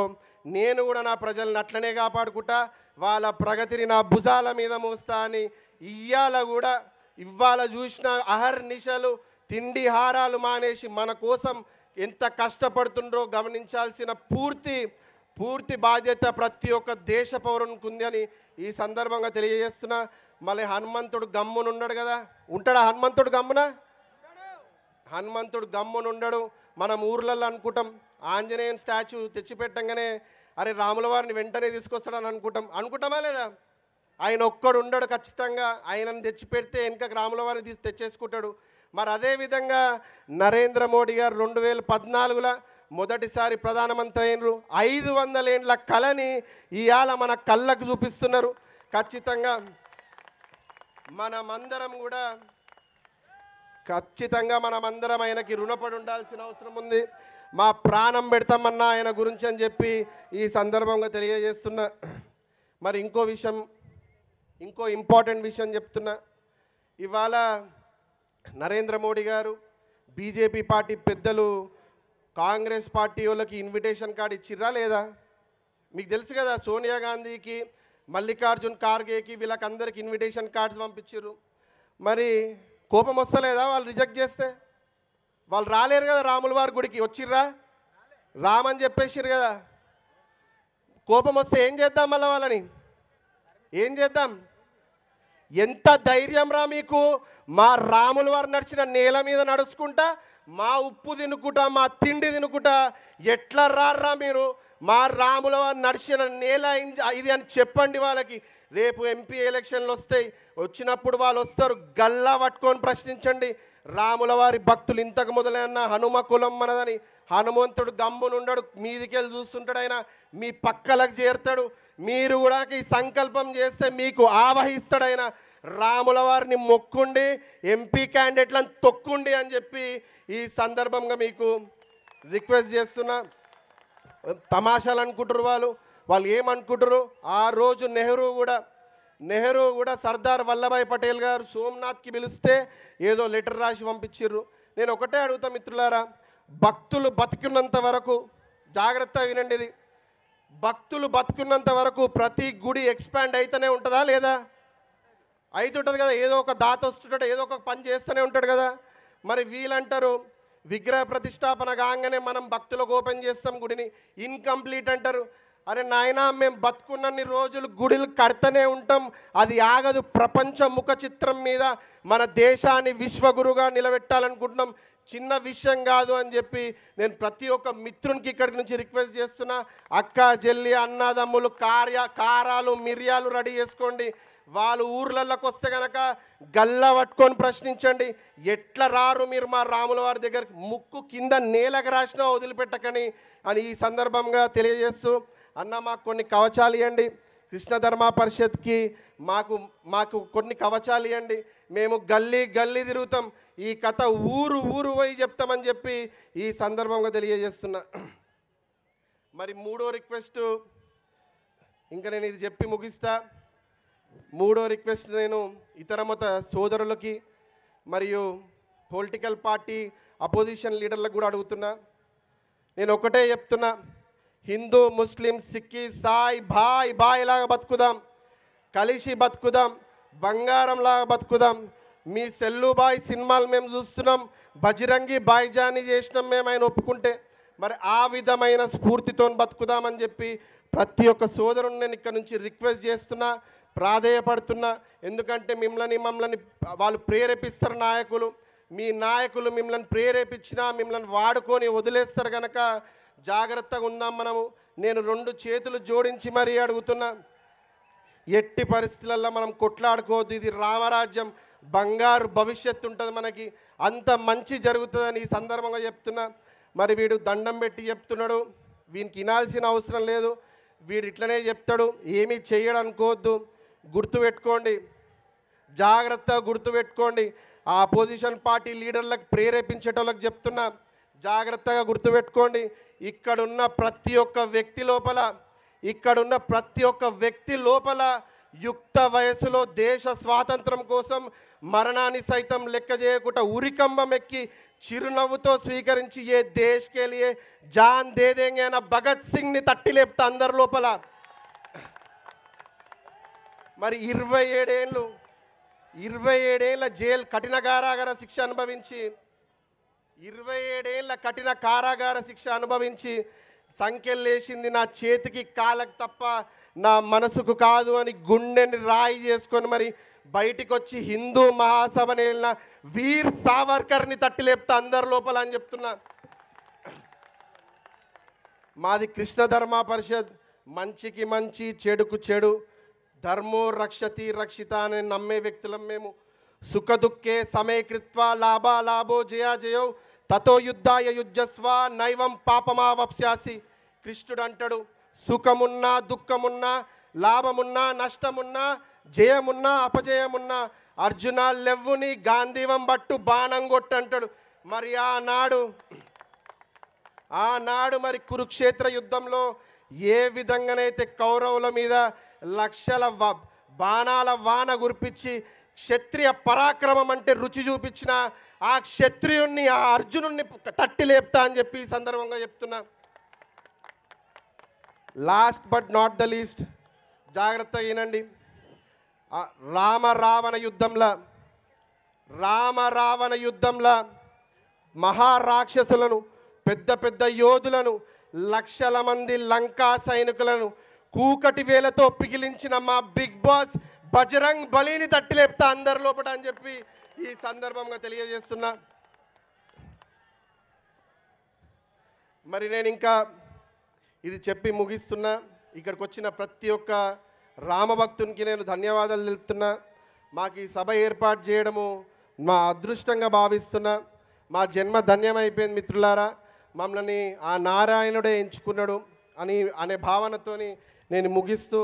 Speaker 2: నేను కూడా నా ప్రజల్ని అట్లనే కాపాడుకుంటా, వాళ్ళ ప్రగతిని నా భుజాల మీద మోస్తా అని ఇవాళ చూసిన అహర్నిశలు తిండి హారాలు మానేసి మన కోసం ఎంత కష్టపడుతుండ్రో గమనించాల్సిన పూర్తి బాధ్యత ప్రతి ఒక్క దేశ పౌరునికి ఉంది అని ఈ సందర్భంగా తెలియజేస్తున్నా. మళ్ళీ హనుమంతుడు గమ్మునున్నాడు కదా, ఉంటాడా హనుమంతుడు గమ్మున? హనుమంతుడు గమ్మునుండడు. మనం ఊర్లలో అనుకుంటాం ఆంజనేయుని స్టాచ్యూ తెచ్చిపెట్టంగానే అరే రాముల వారిని వెంటనే తీసుకొస్తాడని అనుకుంటామా లేదా? ఆయన ఒక్కడు ఉండడు, ఖచ్చితంగా ఆయనను తెచ్చిపెడితే వెనుక రాముల వారిని తెచ్చేసుకుంటాడు. మరి అదేవిధంగా నరేంద్ర మోడీ గారు 2014లో మొదటిసారి ప్రధానమంత్రి అయినరు. 500 ఏండ్ల కళని ఇవాళ మన కళ్ళకు చూపిస్తున్నారు. ఖచ్చితంగా మనమందరం కూడా ఖచ్చితంగా మనమందరం ఆయనకి రుణపడి ఉండాల్సిన అవసరం ఉంది. మా ప్రాణం పెడతామన్నా ఆయన గురించి అని చెప్పి ఈ సందర్భంగా తెలియజేస్తున్నా. మరి ఇంకో ఇంపార్టెంట్ విషయం చెప్తున్నా. ఇవాళ నరేంద్ర మోడీ గారు, బీజేపీ పార్టీ పెద్దలు కాంగ్రెస్ పార్టీ వాళ్ళకి ఇన్విటేషన్ కార్డు ఇచ్చిర్రా లేదా? మీకు తెలుసు కదా, సోనియా గాంధీకి, మల్లికార్జున్ ఖార్గేకి, వీళ్ళకందరికి ఇన్విటేషన్ కార్డ్స్ పంపించారు. మరి కోపం వస్తలేదా వాళ్ళు రిజెక్ట్ చేస్తే? వాళ్ళు రాలేరు కదా రాముల వారి గుడికి, వచ్చిర్రా? రామని చెప్పేసిర్రు కదా. కోపం వస్తే ఏం చేద్దాం? మళ్ళీ వాళ్ళని ఏం చేద్దాం? ఎంత ధైర్యం రా మీకు? మా రాముల వారు నడిచిన నేల మీద నడుచుకుంటా, మా ఉప్పు తినుకుంటా, మా తిండి తినుకుంటా ఎట్లా రారా మీరు? మా రాముల వారు నడిచిన నేల ఇది అని చెప్పండి వాళ్ళకి. రేపు ఎంపీ ఎలక్షన్లు వస్తాయి, వచ్చినప్పుడు వాళ్ళు వస్తారు, గల్లా పట్టుకొని ప్రశ్నించండి. రాముల వారి భక్తులు ఇంతకు మొదలైన హనుమ కులం మనదని, హనుమంతుడు గమ్మునుండడు, మీదికెళ్ళి చూస్తుంటాడు, ఆయన మీ పక్కలకు చేరుతాడు. మీరు కూడా ఈ సంకల్పం చేస్తే మీకు ఆవహిస్తాడు ఆయన. రాముల వారిని మొక్కుండి, ఎంపీ క్యాండిడేట్లను తొక్కుండి అని చెప్పి ఈ సందర్భంగా మీకు రిక్వెస్ట్ చేస్తున్నా. తమాషాలు అనుకుంటారు వాళ్ళు ఏమనుకుంటారు? ఆ రోజు నెహ్రూ కూడా సర్దార్ వల్లభాయ్ పటేల్ గారు సోమనాథ్కి పిలిస్తే ఏదో లెటర్ రాసి పంపించారు. నేను ఒకటే అడుగుతా మిత్రులారా, భక్తులు బతికున్నంత వరకు, జాగ్రత్తగా వినండి ఇది, భక్తులు బతుకున్నంత వరకు ప్రతి గుడి ఎక్స్పాండ్ అయితేనే ఉంటుందా లేదా? అవుతుంటుంది కదా, ఏదో ఒక దాత వస్తుంటాడు, ఏదో ఒక పని చేస్తూనే ఉంటాడు కదా. మరి వీళ్ళంటారు విగ్రహ ప్రతిష్టాపన కాగానే మనం భక్తులకు ఓపెన్ చేస్తాం గుడిని, ఇన్కంప్లీట్ అంటారు. అరే నాయనా, మేము బతుకున్నన్ని రోజులు గుడిలు కడతనే ఉంటాం, అది ఆగదు. ప్రపంచ ముఖ చిత్రం మీద మన దేశాన్ని విశ్వగురుగా నిలబెట్టాలనుకుంటున్నాం, చిన్న విషయం కాదు అని చెప్పి నేను ప్రతి ఒక్క మిత్రునికి ఇక్కడి నుంచి రిక్వెస్ట్ చేస్తున్నా. అక్క చెల్లి అన్నదమ్ములు కారాలు మిరియాలు రెడీ చేసుకోండి. వాళ్ళు ఊర్లలోకి వస్తే కనుక గల్లా పట్టుకొని ప్రశ్నించండి. ఎట్లా రారు మీరు మా రాముల వారి దగ్గరికి? ముక్కు కింద నేలకు రాసినా వదిలిపెట్టకని అని ఈ సందర్భంగా తెలియజేస్తూ, అన్న మాకు కొన్ని కవచాలు ఇవ్వండి, కృష్ణ ధర్మ పరిషత్కి మాకు కొన్ని కవచాలు ఇవ్వండి, మేము గల్లీ తిరుగుతాం, ఈ కథ ఊరు పోయి చెప్తామని చెప్పి ఈ సందర్భంగా తెలియజేస్తున్నా. మరి మూడో రిక్వెస్ట్, ఇంకా నేను ఇది చెప్పి ముగిస్తా. మూడో రిక్వెస్ట్ నేను ఇతర మత సోదరులకి మరియు పొలిటికల్ పార్టీ అపోజిషన్ లీడర్లకు కూడా అడుగుతున్నా. నేను ఒకటే చెప్తున్నా, హిందూ ముస్లిం సిక్కి సాయి బాయ్ లాగా బతుకుదాం, కలిసి బతుకుదాం, బంగారంలాగా బతుకుదాం. మీ సెల్లుబాయ్ సినిమాలు మేము చూస్తున్నాం, బజరంగి బాయ్జాని చేసినాం మేము, ఆయన ఒప్పుకుంటే. మరి ఆ విధమైన స్ఫూర్తితో బతుకుదామని చెప్పి ప్రతి ఒక్క సోదరుని నేను ఇక్కడ నుంచి రిక్వెస్ట్ చేస్తున్నా, ప్రాధేయపడుతున్నా. ఎందుకంటే మమ్మల్ని వాళ్ళు ప్రేరేపిస్తారు నాయకులు. మీ నాయకులు మిమ్మల్ని ప్రేరేపించినా మిమ్మల్ని వాడుకొని వదిలేస్తారు కనుక జాగ్రత్తగా ఉందాం మనము. నేను 2 చేతులు జోడించి మరీ అడుగుతున్నా, ఎట్టి పరిస్థితులలో మనం కొట్లాడుకోవద్దు. ఇది రామరాజ్యం, బంగారు భవిష్యత్తు ఉంటుంది మనకి, అంత మంచి జరుగుతుందని ఈ సందర్భంగా చెప్తున్నా. మరి వీడు దండం పెట్టి చెప్తున్నాడు, వీనికి వినాల్సిన అవసరం లేదు, వీడు ఇట్లనే చెప్తాడు, ఏమీ చేయడు అనుకోవద్దు. గుర్తుపెట్టుకోండి, జాగ్రత్తగా గుర్తుపెట్టుకోండి. ఆ అపోజిషన్ పార్టీ లీడర్లకు ప్రేరేపించేటోళ్ళకి చెప్తున్నా, జాగ్రత్తగా గుర్తుపెట్టుకోండి. ఇక్కడున్న ప్రతి ఒక్క వ్యక్తి లోపల యుక్త వయసులో దేశ స్వాతంత్రం కోసం మరణాన్ని సైతం లెక్క చేయకుండా ఉరికంబం ఎక్కి చిరునవ్వుతో స్వీకరించి ఏ దేశ్కే లియే జాన్ దే దేంగే అన్న భగత్ సింగ్ని తట్టి లేపుతా అందరి లోపల. మరి 27 ఏళ్ళ జైలు కఠిన కారాగార శిక్ష అనుభవించి 27 ఏళ్ళ కఠిన కారాగార శిక్ష అనుభవించి సంఖ్యలేసింది నా చేతికి కాళ్ళకు తప్ప నా మనసుకు కాదు అని గుండెని రాయి చేసుకొని మరి బయటికి వచ్చి హిందూ మహాసభని వెళ్ళిన వీర్ సావర్కర్ని తట్టి లేపుతా అందరి లోపల అని చెప్తున్నా. మాది కృష్ణ ధర్మ పరిషత్, మంచికి మంచి చెడుకు చెడు, ధర్మో రక్షతి రక్షిత అని నమ్మే వ్యక్తులం మేము. సుఖ దుఃఖే సమేకృత్వ లాభో జయో తతో యుద్ధాయ యుజ్జస్వ నైవం పాపమావప్స్యాసి. కృష్ణుడు అంటాడు, సుఖమున్నా దుఃఖమున్నా లాభమున్నా నష్టమున్నా జయమున్నా అపజయమున్నా అర్జున లెవ్వుని గాంధీవం బట్టు బాణం కొట్టంటాడు. మరి ఆనాడు మరి కురుక్షేత్ర యుద్ధంలో ఏ విధంగానైతే కౌరవుల మీద లక్షల బాణాల వాన గురిపించి క్షత్రియ పరాక్రమం అంటే రుచి చూపించిన ఆ క్షత్రియుణ్ణి, ఆ అర్జునుణ్ణి తట్టి లేపుతా అని చెప్పి ఈ సందర్భంగా చెప్తున్నా. Last but not the least, జాగ్రత్తగా వినండి. రామ రావణ యుద్ధంలో మహారాక్షసులను, పెద్ద పెద్ద యోధులను, లక్షల మంది లంకా సైనికులను కూకటి వేలతో పిగిలించిన మా బిగ్ బాస్ బజరంగ్ బలిని తట్టి లేపుతా అందరి లోపల అని చెప్పి ఈ సందర్భంగా తెలియజేస్తున్నా. మరి నేను ఇంకా ఇది చెప్పి ముగిస్తున్నా. ఇక్కడికి వచ్చిన ప్రతి ఒక్క రామభక్తునికి నేను ధన్యవాదాలు తెలుపుతున్నా. మాకు ఈ సభ ఏర్పాటు చేయడము మా అదృష్టంగా భావిస్తున్నా. మా జన్మ ధన్యమైపోయింది మిత్రులారా. మమ్మల్ని ఆ నారాయణుడే ఎంచుకున్నాడు అనే భావనతోని నేను ముగిస్తూ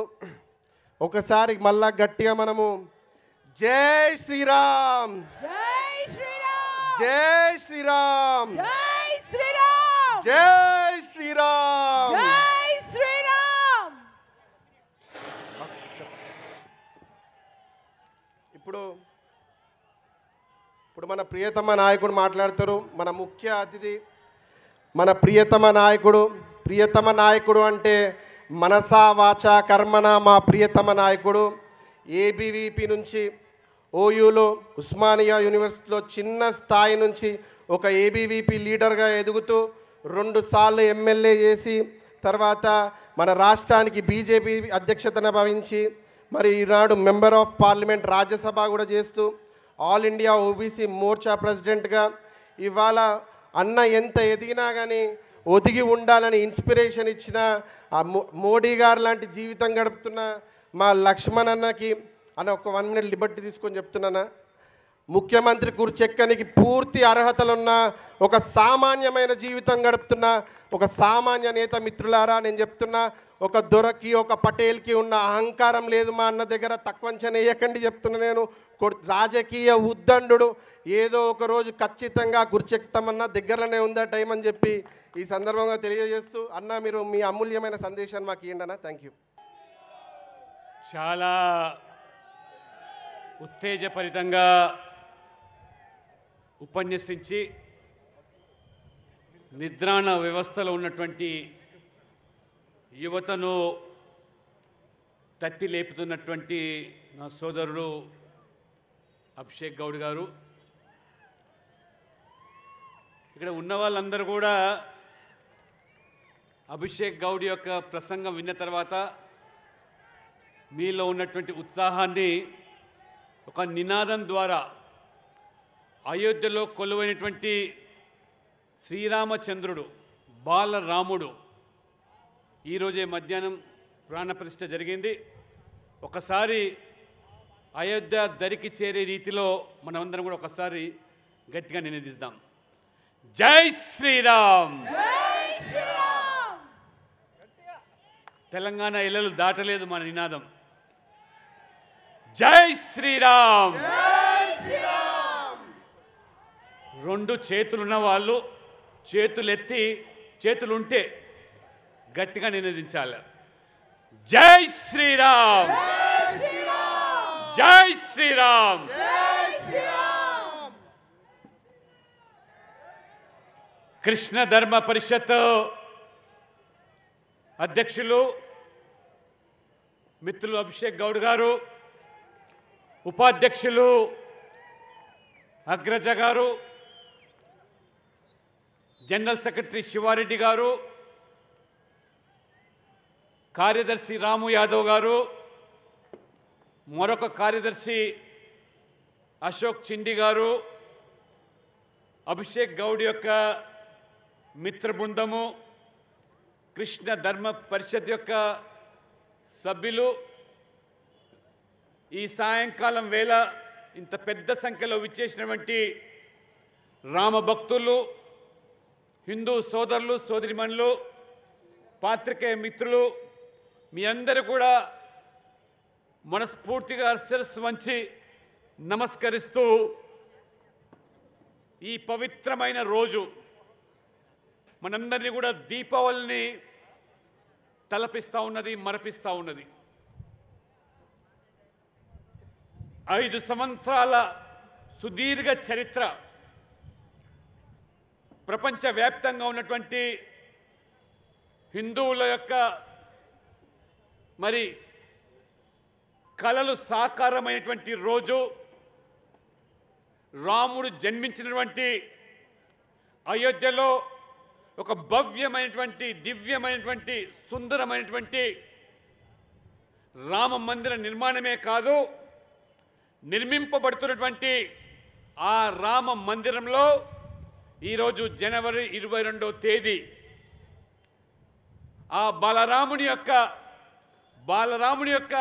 Speaker 2: ఒకసారి మళ్ళా గట్టిగా మనము జై శ్రీరామ్,
Speaker 1: జై శ్రీరామ్,
Speaker 2: జై శ్రీరామ్,
Speaker 1: జై శ్రీరామ్,
Speaker 2: జై శ్రీరామ్,
Speaker 1: జై శ్రీరామ్.
Speaker 2: ఇప్పుడు మన ప్రియతమ నాయకుడు మాట్లాడతారు. మన ముఖ్య అతిథి మన ప్రియతమ నాయకుడు అంటే మనసా వాచా కర్మన మా ప్రియతమ నాయకుడు. ఏబీవీపీ నుంచి ఓయూలో ఉస్మానియా యూనివర్సిటీలో చిన్న స్థాయి నుంచి ఒక ఏబీవీపీ లీడర్గా ఎదుగుతూ 2 సార్లు ఎమ్మెల్యే చేసి తర్వాత మన రాష్ట్రానికి బీజేపీ అధ్యక్షతన భావించి మరి ఈనాడు మెంబర్ ఆఫ్ పార్లమెంట్ రాజ్యసభ కూడా చేస్తూ ఆల్ ఇండియా ఓబీసీ మోర్చా ప్రెసిడెంట్గా ఇవాళ అన్న ఎంత ఎదిగినా కానీ ఒదిగి ఉండాలని ఇన్స్పిరేషన్ ఇచ్చిన ఆ మోడీ గారు లాంటి జీవితం గడుపుతున్న మా లక్ష్మణ్ అన్నకి ఒక 1 minute లిబర్టీ తీసుకొని చెప్తున్నానా. ముఖ్యమంత్రి కుర్చెక్కనికి పూర్తి అర్హతలున్న ఒక సామాన్యమైన జీవితం గడుపుతున్న ఒక సామాన్య నేత మిత్రులారా, నేను చెప్తున్నా, ఒక దొరకి ఒక పటేల్కి ఉన్న అహంకారం లేదు మా అన్న దగ్గర. తక్కువంచన వేయకండి చెప్తున్నా. నేను రాజకీయ ఉద్దండు, ఏదో ఒక రోజు ఖచ్చితంగా కుర్చెక్కుతామన్న దగ్గరలోనే ఉందా టైం అని చెప్పి ఈ సందర్భంగా తెలియజేస్తూ అన్న మీరు మీ అమూల్యమైన సందేశాన్ని మాకు ఇవ్వండి అన్న. Thank you.
Speaker 3: చాలా ఉత్తేజపరితంగా ఉపన్యసించి నిద్రాణ వ్యవస్థలో ఉన్నటువంటి యువతను తట్టి లేపుతున్నటువంటి నా సోదరుడు అభిషేక్ గౌడ్ గారు, ఇక్కడ ఉన్న వాళ్ళందరూ కూడా అభిషేక్ గౌడ్ యొక్క ప్రసంగం విన్న తర్వాత మీలో ఉన్నటువంటి ఉత్సాహాన్ని ఒక నినాదం ద్వారా అయోధ్యలో కొలువైనటువంటి శ్రీరామచంద్రుడు బాలరాముడు ఈరోజే మధ్యాహ్నం ప్రాణప్రతిష్ఠ జరిగింది. ఒకసారి అయోధ్య దరికి చేరే రీతిలో మనమందరం కూడా ఒకసారి గట్టిగా నినదిద్దాం. జై శ్రీరామ్,
Speaker 1: జై శ్రీరామ్.
Speaker 3: తెలంగాణ ఇళ్ళలు దాటలేదు మన నినాదం. జై శ్రీరామ్.
Speaker 1: జై శ్రీరామ్.
Speaker 3: 2 చేతులున్న వాళ్ళు చేతులెత్తి, చేతులుంటే గట్టిగా నినదించాలి. జై శ్రీరామ్,
Speaker 1: జై శ్రీరామ్,
Speaker 3: జై శ్రీరామ్.
Speaker 1: జై శ్రీరామ్.
Speaker 3: కృష్ణ ధర్మ పరిషత్ అధ్యక్షులు మిత్రులు అభిషేక్ గౌడ్ గారు, ఉపాధ్యక్షులు అగ్రజ గారు, జనరల్ సెక్రటరీ శివారెడ్డి గారు, కార్యదర్శి రాము యాదవ్ గారు, మరొక కార్యదర్శి అశోక్ చిండి గారు, అభిషేక్ గౌడ్ యొక్క మిత్ర బృందము, కృష్ణ ధర్మ పరిషత్ యొక్క సభ్యులు, ఈ సాయంకాలం వేళ ఇంత పెద్ద సంఖ్యలో విచ్చేసినటువంటి రామభక్తులు, హిందూ సోదరులు సోదరిమణులు, పాత్రికేయ మిత్రులు, మీ అందరూ కూడా మనస్ఫూర్తిగా శిరస్సు వంచి నమస్కరిస్తూ ఈ పవిత్రమైన రోజు మనందరినీ కూడా దీపావళిని తలపిస్తూ ఉన్నది, మరపిస్తూ ఉన్నది. 5 సంవత్సరాల సుదీర్ఘ చరిత్ర, ప్రపంచవ్యాప్తంగా ఉన్నటువంటి హిందువుల యొక్క మరి కలలు సాకారమైనటువంటి రోజు, రాముడు జన్మించినటువంటి అయోధ్యలో ఒక భవ్యమైనటువంటి, దివ్యమైనటువంటి, సుందరమైనటువంటి రామ మందిర నిర్మాణమే కాదు, నిర్మింపబడుతున్నటువంటి ఆ రామ మందిరంలో ఈరోజు జనవరి 22వ తేదీ ఆ బాలరాముని యొక్క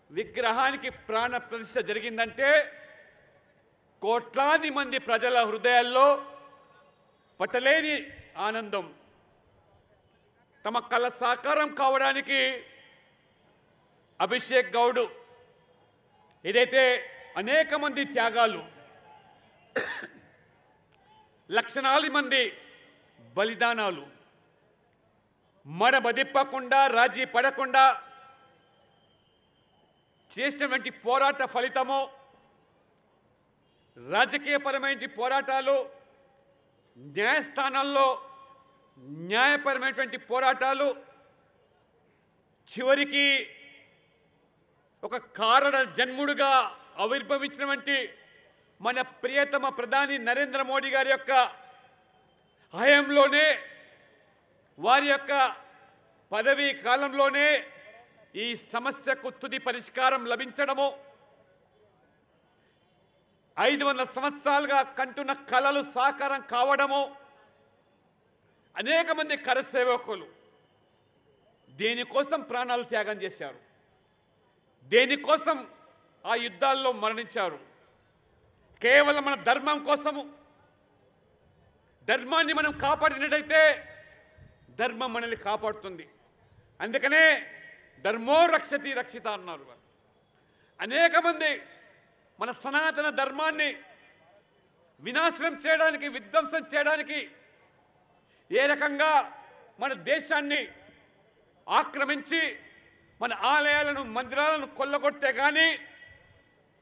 Speaker 3: విగ్రహానికి ప్రాణ ప్రతిష్ఠ జరిగిందంటే కోట్లాది మంది ప్రజల హృదయాల్లో పట్టలేని ఆనందం. తమ కళ సాకారం కావడానికి అభిషేక్ గౌడ్ ఏదైతే అనేక మంది త్యాగాలు, లక్షలాది మంది బలిదానాలు, మడబదిప్పకుండా రాజీ పడకుండా చేసినటువంటి పోరాట ఫలితము, రాజకీయపరమైన పోరాటాలు, న్యాయస్థానాల్లో న్యాయపరమైనటువంటి పోరాటాలు, చివరికి ఒక కారణ జన్ముడుగా ఆవిర్భవించినటువంటి మన ప్రియతమ ప్రధాని నరేంద్ర మోడీ గారి యొక్క హయాంలోనే, వారి యొక్క పదవీ కాలంలోనే ఈ సమస్యకు తుది పరిష్కారం లభించడము, 500 సంవత్సరాలుగా కంటున్న కళలు సాకారం కావడము, అనేక మంది కరసేవకులు దేనికోసం ప్రాణాలు త్యాగం చేశారు, దేనికోసం ఆ యుద్ధాల్లో మరణించారు. కేవలం మన ధర్మం కోసము. ధర్మాన్ని మనం కాపాడినట్టయితే ధర్మం మనల్ని కాపాడుతుంది. అందుకనే ధర్మో రక్షతి రక్షిత అన్నారు. అనేక మంది మన సనాతన ధర్మాన్ని వినాశనం చేయడానికి, విధ్వంసం చేయడానికి, ఏ రకంగా మన దేశాన్ని ఆక్రమించి మన ఆలయాలను, మందిరాలను కొల్లగొడితే కానీ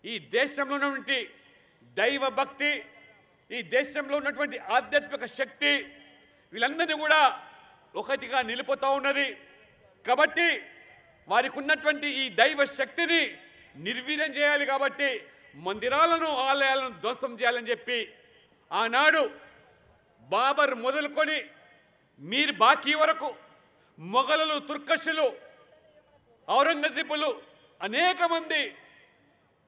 Speaker 3: ఈ దేశంలో ఉన్నటువంటి దైవ భక్తి, ఈ దేశంలో ఉన్నటువంటి ఆధ్యాత్మిక శక్తి వీళ్ళందరినీ కూడా ఒకటిగా నిలుపుతూ ఉన్నది. కాబట్టి వారికి ఉన్నటువంటి ఈ దైవ శక్తిని నిర్వీర్యం చేయాలి. కాబట్టి మందిరాలను, ఆలయాలను ధ్వంసం చేయాలని చెప్పి ఆనాడు బాబర్ మొదలుకొని మీర్ బాకీ వరకు మొఘలులు, తుర్కషులు, ఔరంగజేబులు అనేక మంది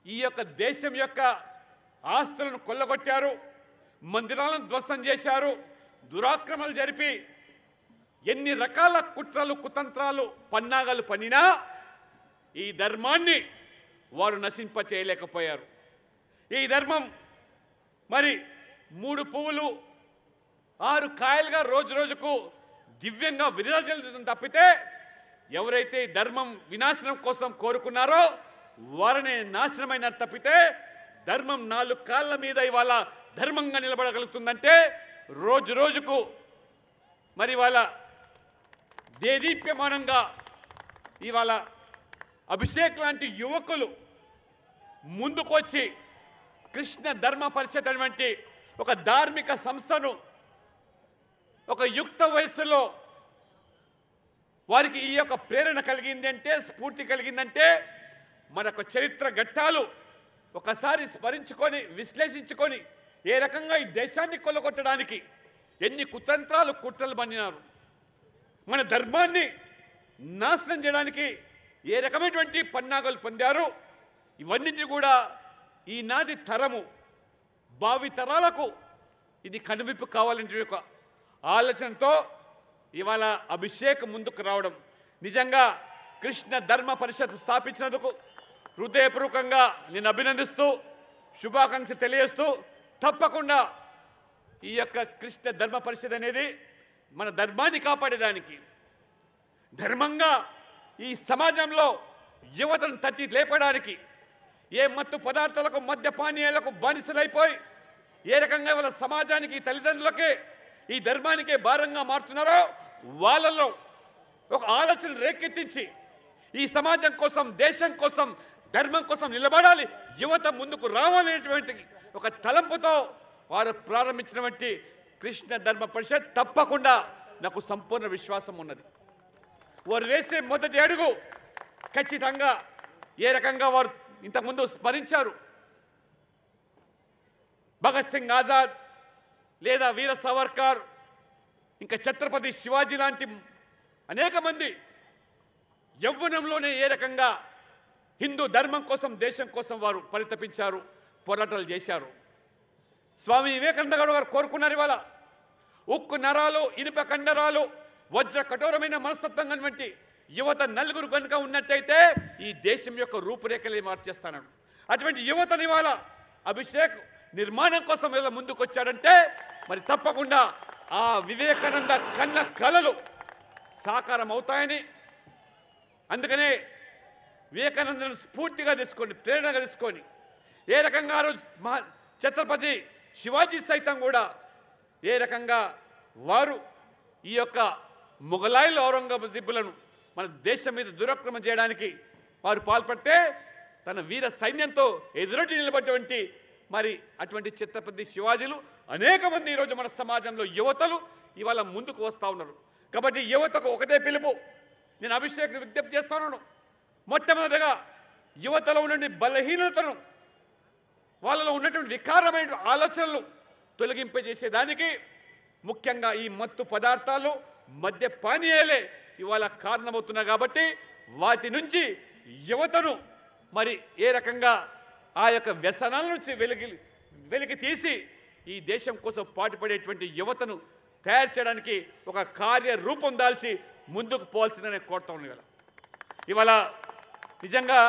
Speaker 3: ఈ యొక్క దేశం యొక్క ఆస్తులను కొల్లగొట్టారు, మందిరాలను ధ్వంసం చేశారు, దురాక్రమణలు జరిపి ఎన్ని రకాల కుట్రలు, కుతంత్రాలు, పన్నాగాలు పన్నినా ఈ ధర్మాన్ని వారు నశింప చేయలేకపోయారు. ఈ ధర్మం మరి 3 పువ్వులు 6 కాయలుగా రోజు రోజుకు దివ్యంగా విరాజిల్లుతుంది తప్పితే ఎవరైతే ఈ ధర్మం వినాశనం కోసం కోరుకున్నారో వారిని నాశనమైనారు తప్పితే ధర్మం 4 కాళ్ళ మీద ఇవాళ ధర్మంగా నిలబడగలుగుతుందంటే రోజు రోజుకు మరి ఇవాళ దేదీప్యమానంగా ఇవాళ అభిషేక్ లాంటి యువకులు ముందుకొచ్చి కృష్ణ ధర్మ పరిషత్ అటువంటి ఒక ధార్మిక సంస్థను ఒక యుక్త వయస్సులో వారికి ఈ యొక్క ప్రేరణ కలిగిందంటే, స్ఫూర్తి కలిగిందంటే మనకు చరిత్ర ఘట్టాలు ఒకసారి స్మరించుకొని, విశ్లేషించుకొని ఏ రకంగా ఈ దేశాన్ని కొల్లగొట్టడానికి ఎన్ని కుతంత్రాలు, కుట్రలు పన్నినారు, మన ధర్మాన్ని నాశనం చేయడానికి ఏ రకమైనటువంటి పన్నాగాలు పొందారు. ఇవన్నిటి కూడా ఈనాటి తరము, భావి తరాలకు ఇది కనువిప్పు కావాలంటే ఒక ఆలోచనతో ఇవాళ అభిషేక్ ముందుకు రావడం, నిజంగా కృష్ణ ధర్మ పరిషత్ స్థాపించినందుకు హృదయపూర్వకంగా నేను అభినందిస్తూ శుభాకాంక్ష తెలియజేస్తూ, తప్పకుండా ఈ యొక్క కృష్ణ ధర్మ పరిషత్ అనేది మన ధర్మాన్ని కాపాడేదానికి, ధర్మంగా ఈ సమాజంలో యువతను తట్టి లేపడానికి, ఏ మత్తు పదార్థాలకు మద్యపానీయాలకు బానిసలైపోయి ఏ రకంగా వాళ్ళ సమాజానికి తల్లిదండ్రులకే ఈ ధర్మానికే భారంగా మారుతున్నారో వాళ్ళలో ఒక ఆలోచన రేకెత్తించి ఈ సమాజం కోసం దేశం కోసం ధర్మం కోసం నిలబడాలి, యువత ముందుకు రావాలనేటువంటి ఒక తలంపుతో వారు ప్రారంభించినటువంటి కృష్ణ ధర్మ పరిషత్ తప్పకుండా నాకు సంపూర్ణ విశ్వాసం ఉన్నది. వారు వేసే మొదటి అడుగు ఖచ్చితంగా ఏ రకంగా వారు ఇంతకుముందు స్మరించారు భగత్ సింగ్ ఆజాద్ లేదా వీర సావర్కర్ ఇంకా ఛత్రపతి శివాజీ లాంటి అనేక మంది యవ్వనంలోనే ఏ రకంగా హిందూ ధర్మం కోసం దేశం కోసం వారు పరితపించారు, పోరాటాలు చేశారు. స్వామి వివేకానంద గారు కోరుకున్నారు ఇవాళ ఉక్కు నరాలు, ఇనుప కండరాలు, వజ్ర కఠోరమైన మనస్తత్వం కనువంటి యువత నలుగురు కనుక ఉన్నట్టయితే ఈ దేశం యొక్క రూపురేఖలే మార్చేస్తాను. అటువంటి యువతని ఇవాళ అభిషేక్ నిర్మాణం కోసం ఇలా ముందుకు వచ్చాడంటే మరి తప్పకుండా ఆ వివేకానంద కన్న కలలు సాకారం అవుతాయని, అందుకనే వివేకానందను స్ఫూర్తిగా తీసుకొని ప్రేరణగా తీసుకొని ఏ రకంగా ఛత్రపతి శివాజీ సైతం కూడా ఏ రకంగా వారు ఈ యొక్క మొఘలాయిలు ఔరంగజేబులను మన దేశం మీద దురాక్రమణ చేయడానికి వారు పాల్పడితే తన వీర సైన్యంతో ఎదురొడ్డి నిలబడ్డటువంటి మరి అటువంటి ఛత్రపతి శివాజీలు అనేక మంది ఈరోజు మన సమాజంలో యువతలు ఇవాళ ముందుకు వస్తూ ఉన్నారు. కాబట్టి యువతకు ఒకటే పిలుపు నేను అభిషేక్ విజ్ఞప్తి చేస్తున్నాను. మొట్టమొదటిగా యువతలో ఉన్న బలహీనతను, వాళ్ళలో ఉన్నటువంటి వికారమైన ఆలోచనలు తొలగింపజేసేదానికి ముఖ్యంగా ఈ మత్తు పదార్థాలు, మద్యపానీయాలే ఇవాళ కారణమవుతున్నాయి. కాబట్టి వాటి నుంచి యువతను మరి ఏ రకంగా ఆ యొక్క వ్యసనాల నుంచి వెలికి తీసి ఈ దేశం కోసం పాటుపడేటువంటి యువతను తయారు చేయడానికి ఒక కార్యరూపం దాల్చి ముందుకు పోవాల్సిందని కోరుతా ఉన్నాను. ఇవాళ నిజంగా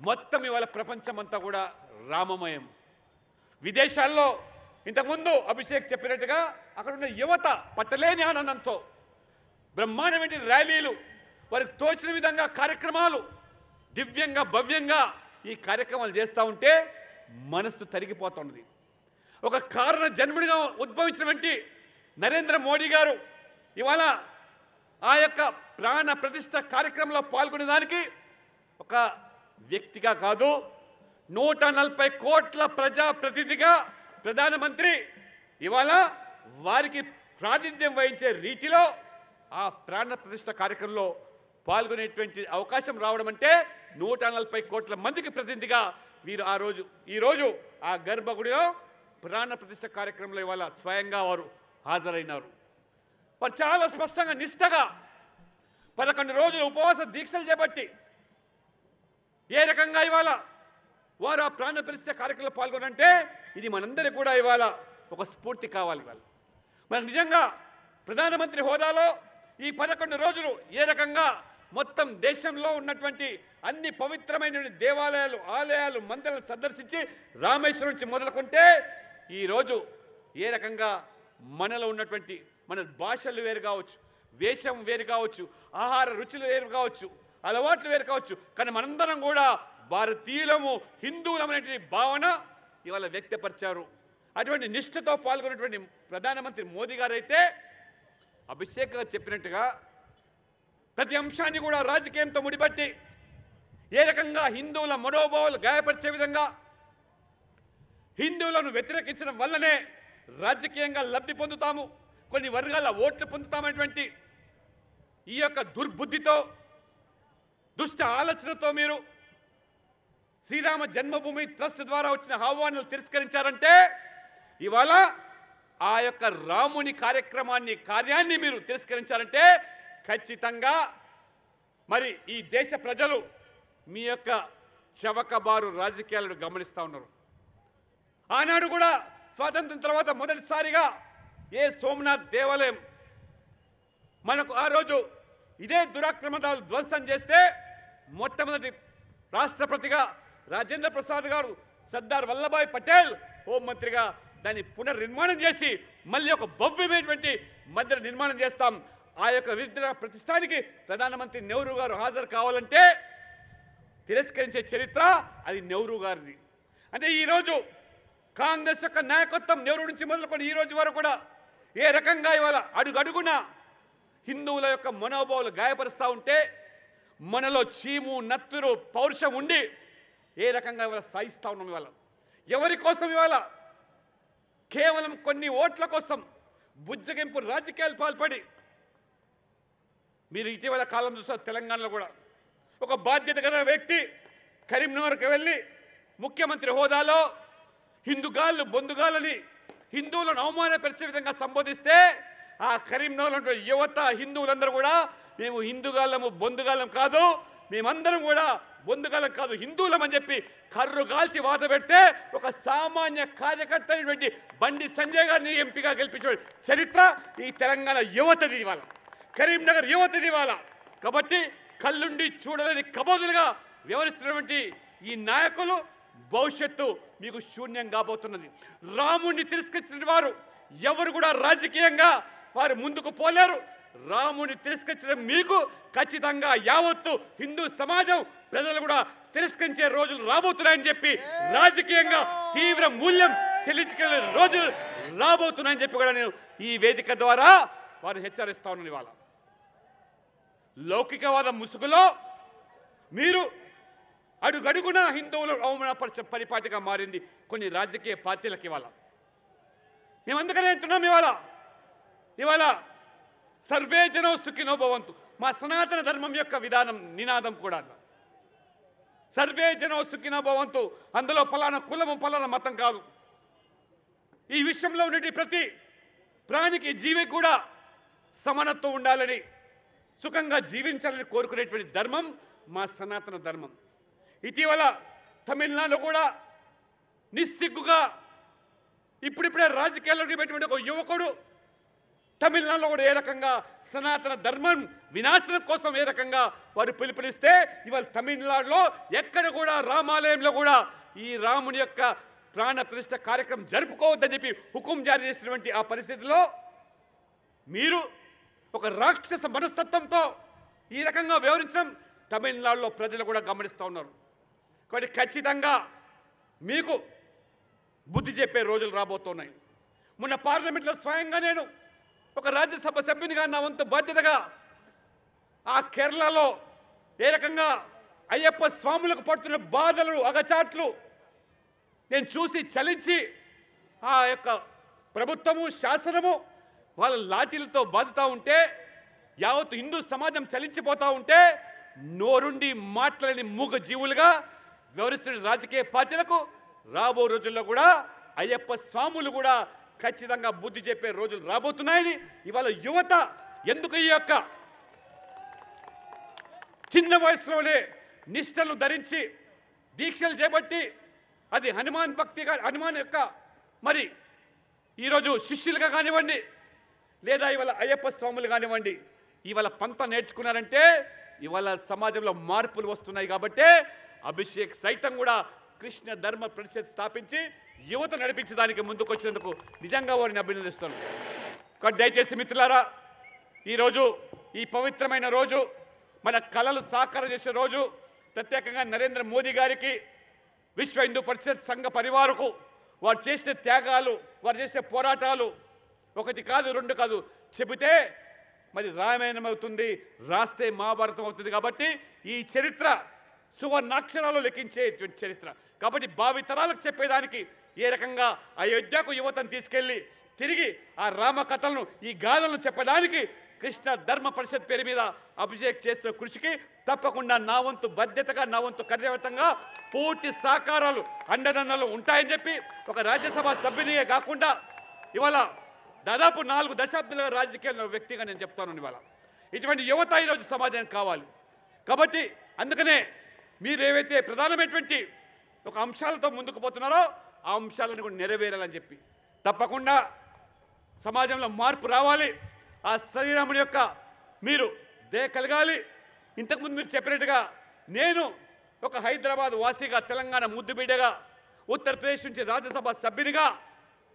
Speaker 3: మొత్తం ఇవాళ ప్రపంచమంతా కూడా రామమయం. విదేశాల్లో ఇంతకుముందు అభిషేక్ చెప్పినట్టుగా అక్కడ ఉన్న యువత పట్టలేని ఆనందంతో బ్రహ్మాండమైన ర్యాలీలు, వారికి తోచిన విధంగా కార్యక్రమాలు, దివ్యంగా భవ్యంగా ఈ కార్యక్రమాలు చేస్తూ ఉంటే మనస్సు తరిగిపోతున్నది. ఒక కారణ జన్ముడిగా ఉద్భవించినటువంటి నరేంద్ర మోడీ గారు ఇవాళ ఆ యొక్క ప్రాణ ప్రతిష్ఠ కార్యక్రమంలో పాల్గొనేదానికి ఒక వ్యక్తిగా కాదు 140 కోట్ల ప్రజాప్రతినిధిగా ప్రధానమంత్రి ఇవాళ వారికి ప్రాతినిధ్యం వహించే రీతిలో ఆ ప్రాణ ప్రతిష్ఠ కార్యక్రమంలో పాల్గొనేటువంటి అవకాశం రావడం అంటే 140 కోట్ల మందికి ప్రతినిధిగా వీరు ఈరోజు ఆ గర్భగుడిలో ప్రాణ ప్రతిష్ఠ కార్యక్రమంలో ఇవాళ స్వయంగా వారు హాజరైనారు. వారు చాలా స్పష్టంగా నిష్ఠగా 11 రోజులు ఉపవాస దీక్షలు చేపట్టి ఏ రకంగా ఇవాళ వారు ఆ ప్రాణ ప్రతిష్ఠ కార్యక్రమంలో పాల్గొనంటే ఇది మనందరికీ కూడా ఇవాళ ఒక స్ఫూర్తి కావాలి. ఇవాళ మన నిజంగా ప్రధానమంత్రి హోదాలో ఈ 11 రోజులు ఏ రకంగా మొత్తం దేశంలో ఉన్నటువంటి అన్ని పవిత్రమైన దేవాలయాలు, ఆలయాలు, మందిరాలు సందర్శించి రామేశ్వరం నుంచి మొదలుకుంటే ఈరోజు ఏ రకంగా మనలో ఉన్నటువంటి మన భాషలు వేరు కావచ్చు, వేషం వేరు కావచ్చు, ఆహార రుచులు వేరు కావచ్చు, అలవాట్లు వేరు కావచ్చు, కానీ మనందరం కూడా భారతీయులము, హిందువులం అనేటువంటి భావన ఇవాళ వ్యక్తపరిచారు. అటువంటి నిష్ఠతో పాల్గొన్నటువంటి ప్రధానమంత్రి మోదీ గారు అయితే అభిషేక్ గారు చెప్పినట్టుగా ప్రతి అంశాన్ని కూడా రాజకీయంతో ముడిపట్టి ఏ రకంగా హిందువుల మనోభావాలు గాయపరిచే విధంగా హిందువులను వ్యతిరేకించడం వల్లనే రాజకీయంగా లబ్ధి పొందుతాము, కొన్ని వర్గాల ఓట్లు పొందుతామనేటువంటి ఈ యొక్క దుర్బుద్ధితో, దుష్ట ఆలోచనతో మీరు శ్రీరామ జన్మభూమి ట్రస్ట్ ద్వారా వచ్చిన ఆహ్వానాలు తిరస్కరించారంటే ఇవాళ ఆ యొక్క రాముని కార్యాన్ని మీరు తిరస్కరించారంటే ఖచ్చితంగా మరి ఈ దేశ ప్రజలు మీ యొక్క చవకబారు రాజకీయాలను గమనిస్తూ ఉన్నారు. ఆనాడు కూడా స్వాతంత్రం తర్వాత మొదటిసారిగా ఏ సోమనాథ్ దేవాలయం మనకు ఆ రోజు ఇదే దురాక్రమణాలు ధ్వంసం చేస్తే మొట్టమొదటి రాష్ట్రపతిగా రాజేంద్ర ప్రసాద్ గారు సర్దార్ వల్లభాయ్ పటేల్ హోంమంత్రిగా దాన్ని పునర్నిర్మాణం చేసి మళ్ళీ ఒక భవ్యమైనటువంటి మందిర నిర్మాణం చేస్తాం. ఆ యొక్క విద్య ప్రతిష్టానికి ప్రధానమంత్రి నెహ్రూ గారు హాజరు కావాలంటే తిరస్కరించే చరిత్ర అది నెహ్రూ గారిది. అంటే ఈరోజు కాంగ్రెస్ యొక్క నాయకత్వం నెహ్రూ నుంచి మొదలుకొని ఈ రోజు వరకు కూడా ఏ రకంగా ఇవాళ అడుగడుగున హిందువుల యొక్క మనోభావాలు గాయపరుస్తూ ఉంటే మనలో చీము నత్తురు పౌరుషం ఉండి ఏ రకంగా ఇవాళ సాయిస్తూ ఉన్నాం. ఇవాళ ఎవరి కోసం? ఇవాళ కేవలం కొన్ని ఓట్ల కోసం బుజ్జగింపు రాజకీయాలు పాల్పడి మీరు ఇటీవల కాలం చూసారు. తెలంగాణలో కూడా ఒక బాధ్యత గల వ్యక్తి కరీంనగర్కి వెళ్ళి ముఖ్యమంత్రి హోదాలో హిందుగాళ్ళు బొందుగాళ్ళని హిందువులను అవమానపరిచే విధంగా సంబోధిస్తే ఆ కరీంనగర్లో యువత హిందువులందరూ కూడా మేము హిందుగాళ్ళము బొందుగాళ్ళం కాదు, మేమందరం కూడా బొందుగాళ్ళం కాదు హిందువులం అని చెప్పి కర్రు కాల్చి వాత పెడితే ఒక సామాన్య కార్యకర్త అయినటువంటి బండి సంజయ్ గారిని ఎంపీగా గెలిపించిన చరిత్ర ఈ తెలంగాణ యువతది ఇవాళ, కరీంనగర్ యువతది ఇవాళ. కాబట్టి కళ్ళుండి చూడలేని కబోదులుగా వ్యవహరిస్తున్నటువంటి ఈ నాయకులు భవిష్యత్తు మీకు శూన్యం కాబోతున్నది. రాముడిని తిరస్కరించిన వారు ఎవరు కూడా రాజకీయంగా వారు ముందుకు పోలేరు. రాముడిని తిరస్కరించడం మీకు ఖచ్చితంగా యావత్తు హిందూ సమాజం ప్రజలు కూడా తిరస్కరించే రోజులు రాబోతున్నాయని చెప్పి రాజకీయంగా తీవ్ర మూల్యం చెల్లించుకునే రోజులు రాబోతున్నాయని చెప్పి కూడా నేను ఈ వేదిక ద్వారా వారిని హెచ్చరిస్తా ఉన్నాను. ఇవాళ లౌకికవాద ముసుగులో మీరు అడుగడుగున హిందువులు అవమానపరిచే పరిపాటిగా మారింది కొన్ని రాజకీయ పార్టీలకు. ఇవాళ మేము అందుకనే అంటున్నాం, ఇవాళ సర్వే జనో సుఖినో భవంతు మా సనాతన ధర్మం యొక్క విధానం నినాదం కూడా సర్వే జనో సుఖినో భవంతు. అందులో పలానా కులము పలానా మతం కాదు. ఈ విషయంలో ఉండే ప్రతి ప్రాణికి జీవికి కూడా సమానత్వం ఉండాలని సుఖంగా జీవించాలని కోరుకునేటువంటి ధర్మం మా సనాతన ధర్మం. ఇటీవల తమిళనాడులో కూడా నిస్సిగ్గుగా ఇప్పుడిప్పుడే రాజకీయాల్లోకి పెట్టినటువంటి ఒక యువకుడు తమిళనాడులో కూడా ఏ రకంగా సనాతన ధర్మం వినాశనం కోసం ఏ రకంగా వారు పిలుపునిస్తే ఇవాళ తమిళనాడులో ఎక్కడ కూడా రామాలయంలో కూడా ఈ రాముని యొక్క ప్రాణ ప్రతిష్ఠ కార్యక్రమం జరుపుకోవద్దని చెప్పి హుకుం జారీ చేసినటువంటి ఆ పరిస్థితిలో మీరు ఒక రాక్షస మనస్తత్వంతో ఈ రకంగా వ్యవహరించడం తమిళనాడులో ప్రజలు కూడా గమనిస్తూ ఉన్నారు. కాబట్టి ఖచ్చితంగా మీకు బుద్ధి చెప్పే రోజులు రాబోతున్నాయి. మొన్న పార్లమెంట్లో స్వయంగా నేను ఒక రాజ్యసభ సభ్యునిగా నా వంతు బాధ్యతగా ఆ కేరళలో ఏ రకంగా అయ్యప్ప స్వాములకు పడుతున్న బాధలు అగచాట్లు నేను చూసి చలించి ఆ యొక్క ప్రభుత్వము శాసనము వాళ్ళ లాఠీలతో బాదుతూ ఉంటే యావత్ హిందూ సమాజం చలించిపోతూ ఉంటే నోరుండి మాట్లాడని మూగ జీవులుగా వ్యవహరిస్తున్న రాజకీయ పార్టీలకు రాబో రోజుల్లో కూడా అయ్యప్ప స్వాములు కూడా ఖచ్చితంగా బుద్ధి చెప్పే రోజులు రాబోతున్నాయని ఇవాళ యువత ఎందుకు ఈ యొక్క చిన్న వయసులోనే నిష్టలు ధరించి దీక్షలు చేపట్టి అది హనుమాన్ భక్తిగా హనుమాన్ యొక్క మరి ఈరోజు శిష్యులుగా కానివ్వండి లేదా ఇవాళ అయ్యప్ప స్వాములు కానివ్వండి ఇవాళ పంత నేర్చుకున్నారంటే ఇవాళ సమాజంలో మార్పులు వస్తున్నాయి. కాబట్టి అభిషేక్ సైతం కూడా కృష్ణ ధర్మ పరిషత్ స్థాపించి యువత నడిపించడానికి ముందుకు వచ్చినందుకు నిజంగా వారిని అభినందిస్తాను. కాబట్టి దయచేసి మిత్రులారా, ఈరోజు ఈ పవిత్రమైన రోజు మన కళలు సాకారం చేసే రోజు ప్రత్యేకంగా నరేంద్ర మోదీ గారికి విశ్వ హిందూ పరిషత్ సంఘ పరివారకు వారు చేసిన త్యాగాలు వారు చేసే పోరాటాలు ఒకటి కాదు రెండు కాదు చెబితే మరి రామాయణం అవుతుంది, రాస్తే మహాభారతం అవుతుంది. కాబట్టి ఈ చరిత్ర సువర్ణాక్షరాలు లెక్కించేటువంటి చరిత్ర. కాబట్టి భావితరాలకు చెప్పేదానికి ఏ రకంగా అయోధ్యకు యువతను తీసుకెళ్ళి తిరిగి ఆ రామ కథలను ఈ గాథలను చెప్పడానికి కృష్ణ ధర్మ పరిషత్ పేరు మీద అభిషేక్ చేస్తున్న కృషికి తప్పకుండా నా వంతు బాధ్యతగా నా వంతు కార్యవర్తంగా పూర్తి సహకారాలు అండదండలు ఉంటాయని చెప్పి ఒక రాజ్యసభ సభ్యునిగా కాకుండా ఇవాళ దాదాపు 4 దశాబ్దాల రాజకీయాల వ్యక్తిగా నేను చెప్తాను. ఇవాళ ఇటువంటి యువత ఈరోజు సమాజానికి కావాలి. కాబట్టి అందుకనే మీరు ఏవైతే ప్రధానమైనటువంటి ఒక అంశాలతో ముందుకు పోతున్నారో ఆ అంశాలను కూడా నెరవేరాలని చెప్పి తప్పకుండా సమాజంలో మార్పు రావాలి. ఆ శ్రీరాముని యొక్క మీరు దయ కలగాలి. ఇంతకుముందు మీరు చెప్పినట్టుగా నేను ఒక హైదరాబాద్ వాసిగా తెలంగాణ ముద్దుబిడ్డగా ఉత్తరప్రదేశ్ నుంచి రాజ్యసభ సభ్యునిగా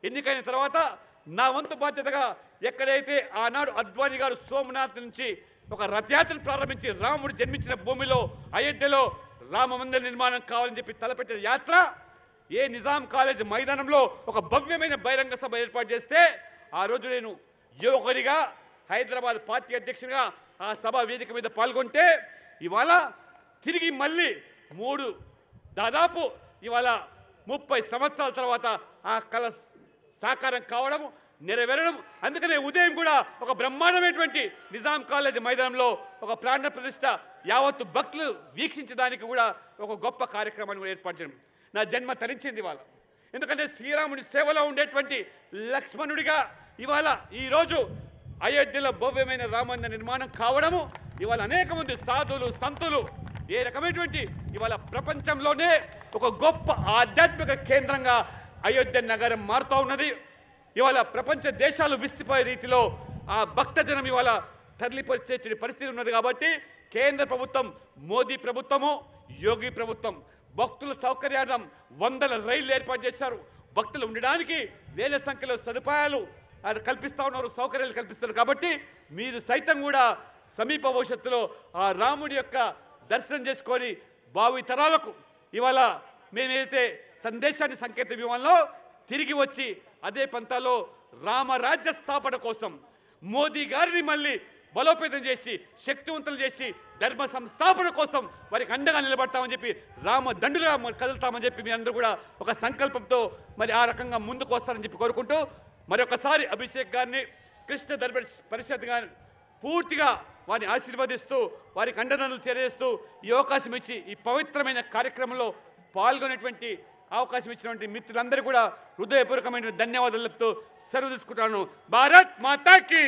Speaker 3: ఎన్నికైన తర్వాత నా వంతు బాధ్యతగా ఎక్కడైతే ఆనాడు అద్వానీ గారు సోమనాథ్ నుంచి ఒక రథయాత్రను ప్రారంభించి రాముడు జన్మించిన భూమిలో అయోధ్యలో రామ మందిర నిర్మాణం కావాలని చెప్పి తలపెట్టిన యాత్ర ఏ నిజాం కాలేజ్ మైదానంలో ఒక భవ్యమైన బహిరంగ సభ ఏర్పాటు చేస్తే ఆ రోజు నేను యువకుడిగా హైదరాబాద్ పార్టీ అధ్యక్షునిగా ఆ సభ వేదిక మీద పాల్గొంటే ఇవాళ తిరిగి మళ్ళీ దాదాపు ఇవాళ 30 సంవత్సరాల తర్వాత ఆ కళ సాకారం కావడం నెరవేరడం. అందుకనే ఉదయం కూడా ఒక బ్రహ్మాండమైనటువంటి నిజాం కాలేజ్ మైదానంలో ఒక ప్రాణ ప్రతిష్ఠ యావత్తు భక్తులు వీక్షించడానికి కూడా ఒక గొప్ప కార్యక్రమాన్ని కూడా ఏర్పాటు చేయడం నా జన్మ తరించింది ఇవాళ. ఎందుకంటే శ్రీరాముని సేవలో ఉండేటువంటి లక్ష్మణుడిగా ఇవాళ ఈరోజు అయోధ్యలో భవ్యమైన రామమందిర నిర్మాణం కావడము ఇవాళ అనేక మంది సాధువులు సంతులు ఏ రకమైనటువంటి ఇవాళ ప్రపంచంలోనే ఒక గొప్ప ఆధ్యాత్మిక కేంద్రంగా అయోధ్య నగరం మారుతూ ఉన్నది. ఇవాళ ప్రపంచ దేశాలు విస్తృపోయే రీతిలో ఆ భక్తజనం ఇవాళ తరలిపరిచే పరిస్థితి ఉన్నది. కాబట్టి కేంద్ర ప్రభుత్వం మోదీ ప్రభుత్వము యోగి ప్రభుత్వం భక్తుల సౌకర్యార్థం 100 రైళ్లు ఏర్పాటు చేశారు. భక్తులు ఉండడానికి వేల సంఖ్యలో సదుపాయాలు కల్పిస్తూ ఉన్నారు, సౌకర్యాలు కల్పిస్తున్నారు. కాబట్టి మీరు సైతం కూడా సమీప భవిష్యత్తులో ఆ రాముడి యొక్క దర్శనం చేసుకొని భావి తరాలకు ఇవాళ మేమైతే సందేశాన్ని సంకేతం ఇవ్వాలో తిరిగి వచ్చి అదే పంతాలో రామరాజ్య స్థాపన కోసం మోదీ గారిని మళ్ళీ బలోపేతం చేసి శక్తివంతులు చేసి ధర్మ సంస్థాపన కోసం వారికి అండగా నిలబడతామని చెప్పి రామదండుగా కదులుతామని చెప్పి మీ అందరూ కూడా ఒక సంకల్పంతో మరి ఆ రకంగా ముందుకు వస్తారని చెప్పి కోరుకుంటూ మరొకసారి అభిషేక్ గారిని కృష్ణ ధర్మ పరిషత్ గారిని పూర్తిగా వారిని ఆశీర్వదిస్తూ వారికి అండదండలు చేరేస్తూ ఈ అవకాశం ఇచ్చి ఈ పవిత్రమైన కార్యక్రమంలో పాల్గొనేటువంటి అవకాశం ఇచ్చినటువంటి మిత్రులందరూ కూడా హృదయపూర్వకమైన ధన్యవాదాలు చెప్తూ సెలవు తీసుకుంటాను. భారత్ మాతాకి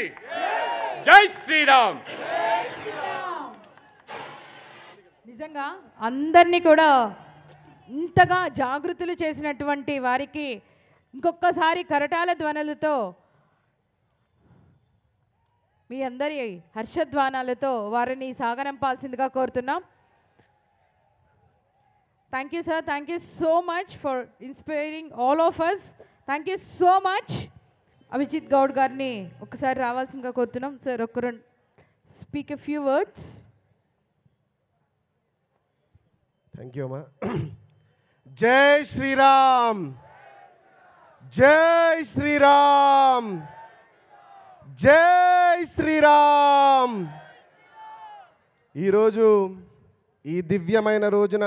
Speaker 3: జై శ్రీరామ్.
Speaker 1: నిజంగా అందరినీ కూడా ఇంతగా జాగృతులు చేసినటువంటి వారికి ఇంకొకసారి కరటాల ధ్వనులతో మీ అందరి హర్షధ్వానాలతో వారిని సాగనంపాల్సిందిగా కోరుతున్నాం. Thank you sir, thank you so much for inspiring all of us. Thank you so much. Abhijit Goud గారిని ఒకసారి రావాల్సిందిగా కోరుతున్నాం. సార్ ఒక speak a few words.
Speaker 2: Thank you అమ్మా. జై శ్రీరామ్, జై శ్రీరామ్, జై శ్రీరామ్. ఈరోజు ఈ దివ్యమైన రోజున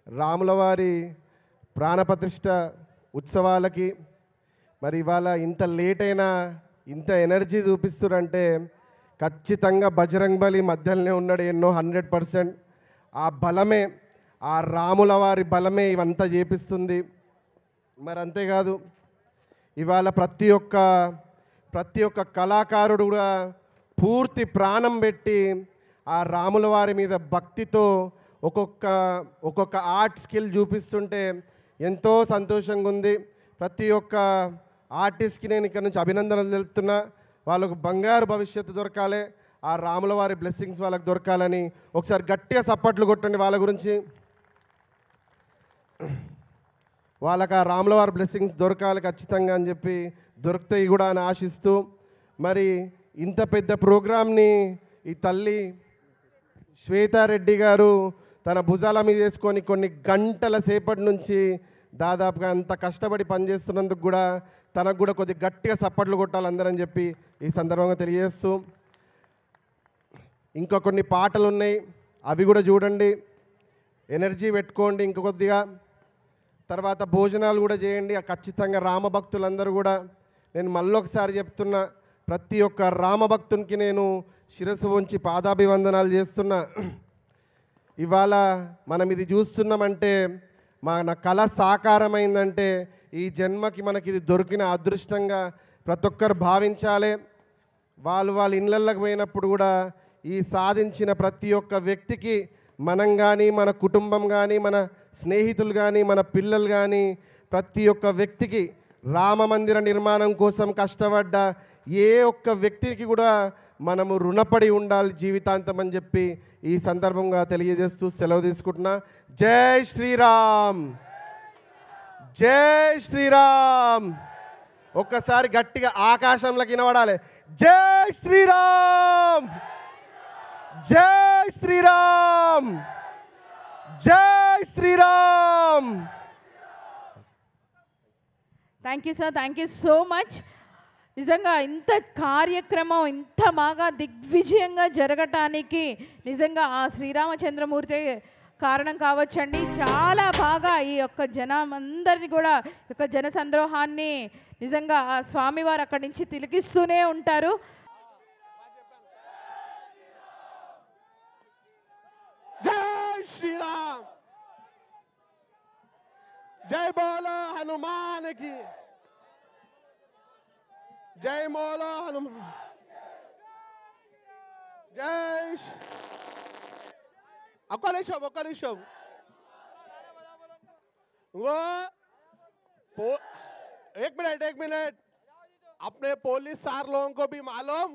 Speaker 2: రాముల వారి ప్రాణప్రతిష్ఠ ఉత్సవాలకి మరి ఇవాళ ఇంత లేట్ అయినా ఇంత ఎనర్జీ చూపిస్తున్నారంటే ఖచ్చితంగా బజరంగ్ బలి మధ్యలోనే ఉన్నాడు ఎన్నో 100%. ఆ బలమే, ఆ రాముల వారి బలమే ఇవంతా చేపిస్తుంది. మరి అంతేకాదు ఇవాళ ప్రతి ఒక్క కళాకారుడు కూడా పూర్తి ప్రాణం పెట్టి ఆ రాముల వారి మీద భక్తితో ఒక్కొక్క ఆర్ట్ స్కిల్ చూపిస్తుంటే ఎంతో సంతోషంగా ఉంది. ప్రతి ఒక్క ఆర్టిస్ట్కి నేను ఇక్కడ నుంచి అభినందనలు తెలుపుతున్నా. వాళ్ళకు బంగారు భవిష్యత్తు దొరకాలి, ఆ రాముల వారి బ్లెస్సింగ్స్ వాళ్ళకి దొరకాలని ఒకసారి గట్టిగా సప్పట్లు కొట్టండి. వాళ్ళ గురించి వాళ్ళకి ఆ రాముల వారి బ్లెస్సింగ్స్ దొరకాలి ఖచ్చితంగా అని చెప్పి దొరుకుతాయి కూడా అని ఆశిస్తూ మరి ఇంత పెద్ద ప్రోగ్రామ్ని ఈ తల్లి శ్వేతారెడ్డి గారు తన భుజాల మీద వేసుకొని కొన్ని గంటల సేపటి నుంచి దాదాపుగా అంత కష్టపడి పనిచేస్తున్నందుకు కూడా తనకు కూడా కొద్ది గట్టిగా సప్పట్లు కొట్టాలి అందరని చెప్పి ఈ సందర్భంగా తెలియజేస్తూ ఇంకా కొన్ని పాటలు ఉన్నాయి, అవి కూడా చూడండి, ఎనర్జీ పెట్టుకోండి ఇంకా కొద్దిగా. తర్వాత భోజనాలు కూడా చేయండి. ఖచ్చితంగా రామభక్తులందరూ కూడా నేను మళ్ళొకసారి చెప్తున్నా, ప్రతి ఒక్క రామభక్తునికి నేను శిరస్సు వంచి పాదాభివందనాలు చేస్తున్నా. ఇవాళ మనం ఇది చూస్తున్నామంటే మన కళ సాకారమైందంటే ఈ జన్మకి మనకి ఇది దొరికిన అదృష్టంగా ప్రతి ఒక్కరు భావించాలి. వాళ్ళ ఇళ్ళకి పోయినప్పుడు కూడా ఈ సాధించిన ప్రతి ఒక్క వ్యక్తికి మనం కానీ మన కుటుంబం కానీ మన స్నేహితులు కానీ మన పిల్లలు కానీ ప్రతి ఒక్క వ్యక్తికి రామ మందిర నిర్మాణం కోసం కష్టపడ్డ ఏ ఒక్క వ్యక్తికి కూడా మనము రుణపడి ఉండాలి జీవితాంతం అని చెప్పి ఈ సందర్భంగా తెలియజేస్తూ సెలవు తీసుకుంటున్నా. జై శ్రీరామ్, జై శ్రీరామ్. ఒక్కసారి గట్టిగా ఆకాశంలోకి వినబడాలి. జై శ్రీరామ్, జై శ్రీరామ్, జై Shriram.
Speaker 1: Thank you sir, thank you so much. నిజంగా ఇంత కార్యక్రమం ఇంత బాగా దిగ్విజయంగా జరగటానికి నిజంగా ఆ శ్రీరామచంద్రమూర్తి కారణం కావచ్చండి. చాలా బాగా ఈ యొక్క జనమందరినీ కూడా యొక్క జన సంద్రోహాన్ని నిజంగా ఆ స్వామివారు అక్కడి నుంచి తిలకిస్తూనే ఉంటారు.
Speaker 4: జై శ్రీరామ్, జై బోలో హనుమానికి, జై మోలో హనుమాన్, జై. ఒక్క నిమిషం वो एक मिनट अपने पुलिस सार लोगों को भी मालूम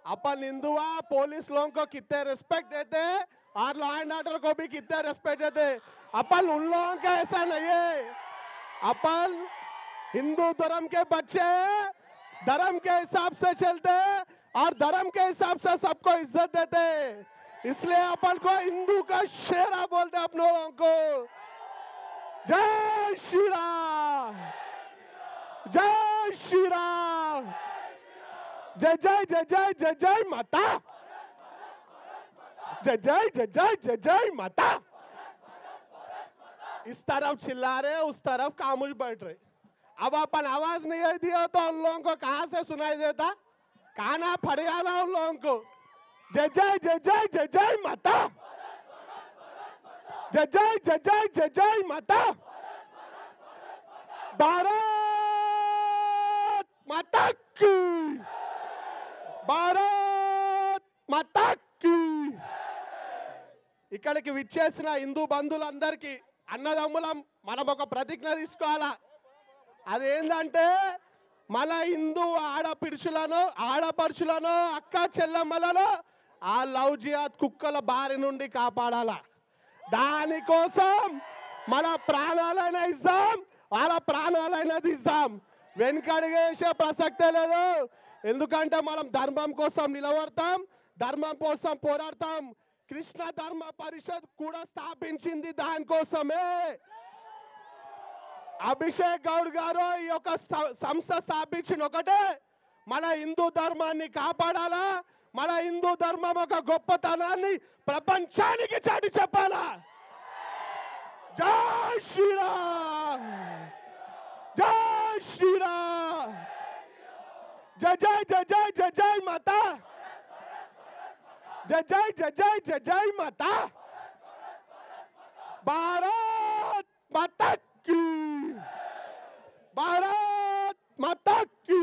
Speaker 4: अपन हिंदुआ पुलिस लोगों को कितने रिस्पेक्ट देते हैं और लॉ एंड ऑर्डर को भी कितने रिस्पेक्ट देते हैं. अपन उन लोगों का ऐसा नहीं है. अपन हिंदू धर्म के बच्चे धर्म के हिसाब से चलते और धर्म के हिसाब से सबको इज्जत देते. इसलिए अपन को हिंदू का शेरा बोलते अपने लोगों को. जय श्री राम, जय श्री राम, जय जय जय जय जय जय माता, जय जय जय जय जय जय माता. इस तरफ चिल्ला रहे उस तरफ खामोश बैठ रहे. अब अपन आवाज नहीं दिया तो उन लोगों को कहां से सुनाई देता? काना फड़ेगा ना उन लोगों को. जय जय जय जय जय जय माता, जय जय जय जय जय जय माता. भारत माता की, भारत माता की. ఇక్కడికి విచ్చేసిన హిందూ బంధువులందరికీ అన్నదమ్ములం మనం ఒక ప్రతిజ్ఞ తీసుకోవాలా. అదేంటంటే మన హిందూ ఆడపడుచులను అక్క చెల్లెమ్మలను ఆ లవ్ జిహాద్ కుక్కల బారి నుండి కాపాడాలా. దానికోసం మన ప్రాణాలైనా ఇస్తాం, వాళ్ళ ప్రాణాలైనా తీస్తాం. వెనుకడిగేసే ప్రసక్తే లేదు. ఎందుకంటే మనం ధర్మం కోసం నిలబడతాం, ధర్మం కోసం పోరాడతాం. కృష్ణ ధర్మ పరిషత్ కూడా స్థాపించింది దానికోసమే. అభిషేక్ గౌడ్ గారు ఈ యొక్క సంస్థ స్థాపించిన ఒకటే మన హిందూ ధర్మాన్ని కాపాడాలా, మన హిందూ ధర్మం ఒక గొప్పతనాన్ని ప్రపంచానికి చాటి చెప్పాలా. జై శ్రీరామ్, జై శ్రీరామ్, జై జై జై జై జై జై మాతా, జై జై జై జై జై జై మాతా. భారత్ మాతా की, भारत माता की.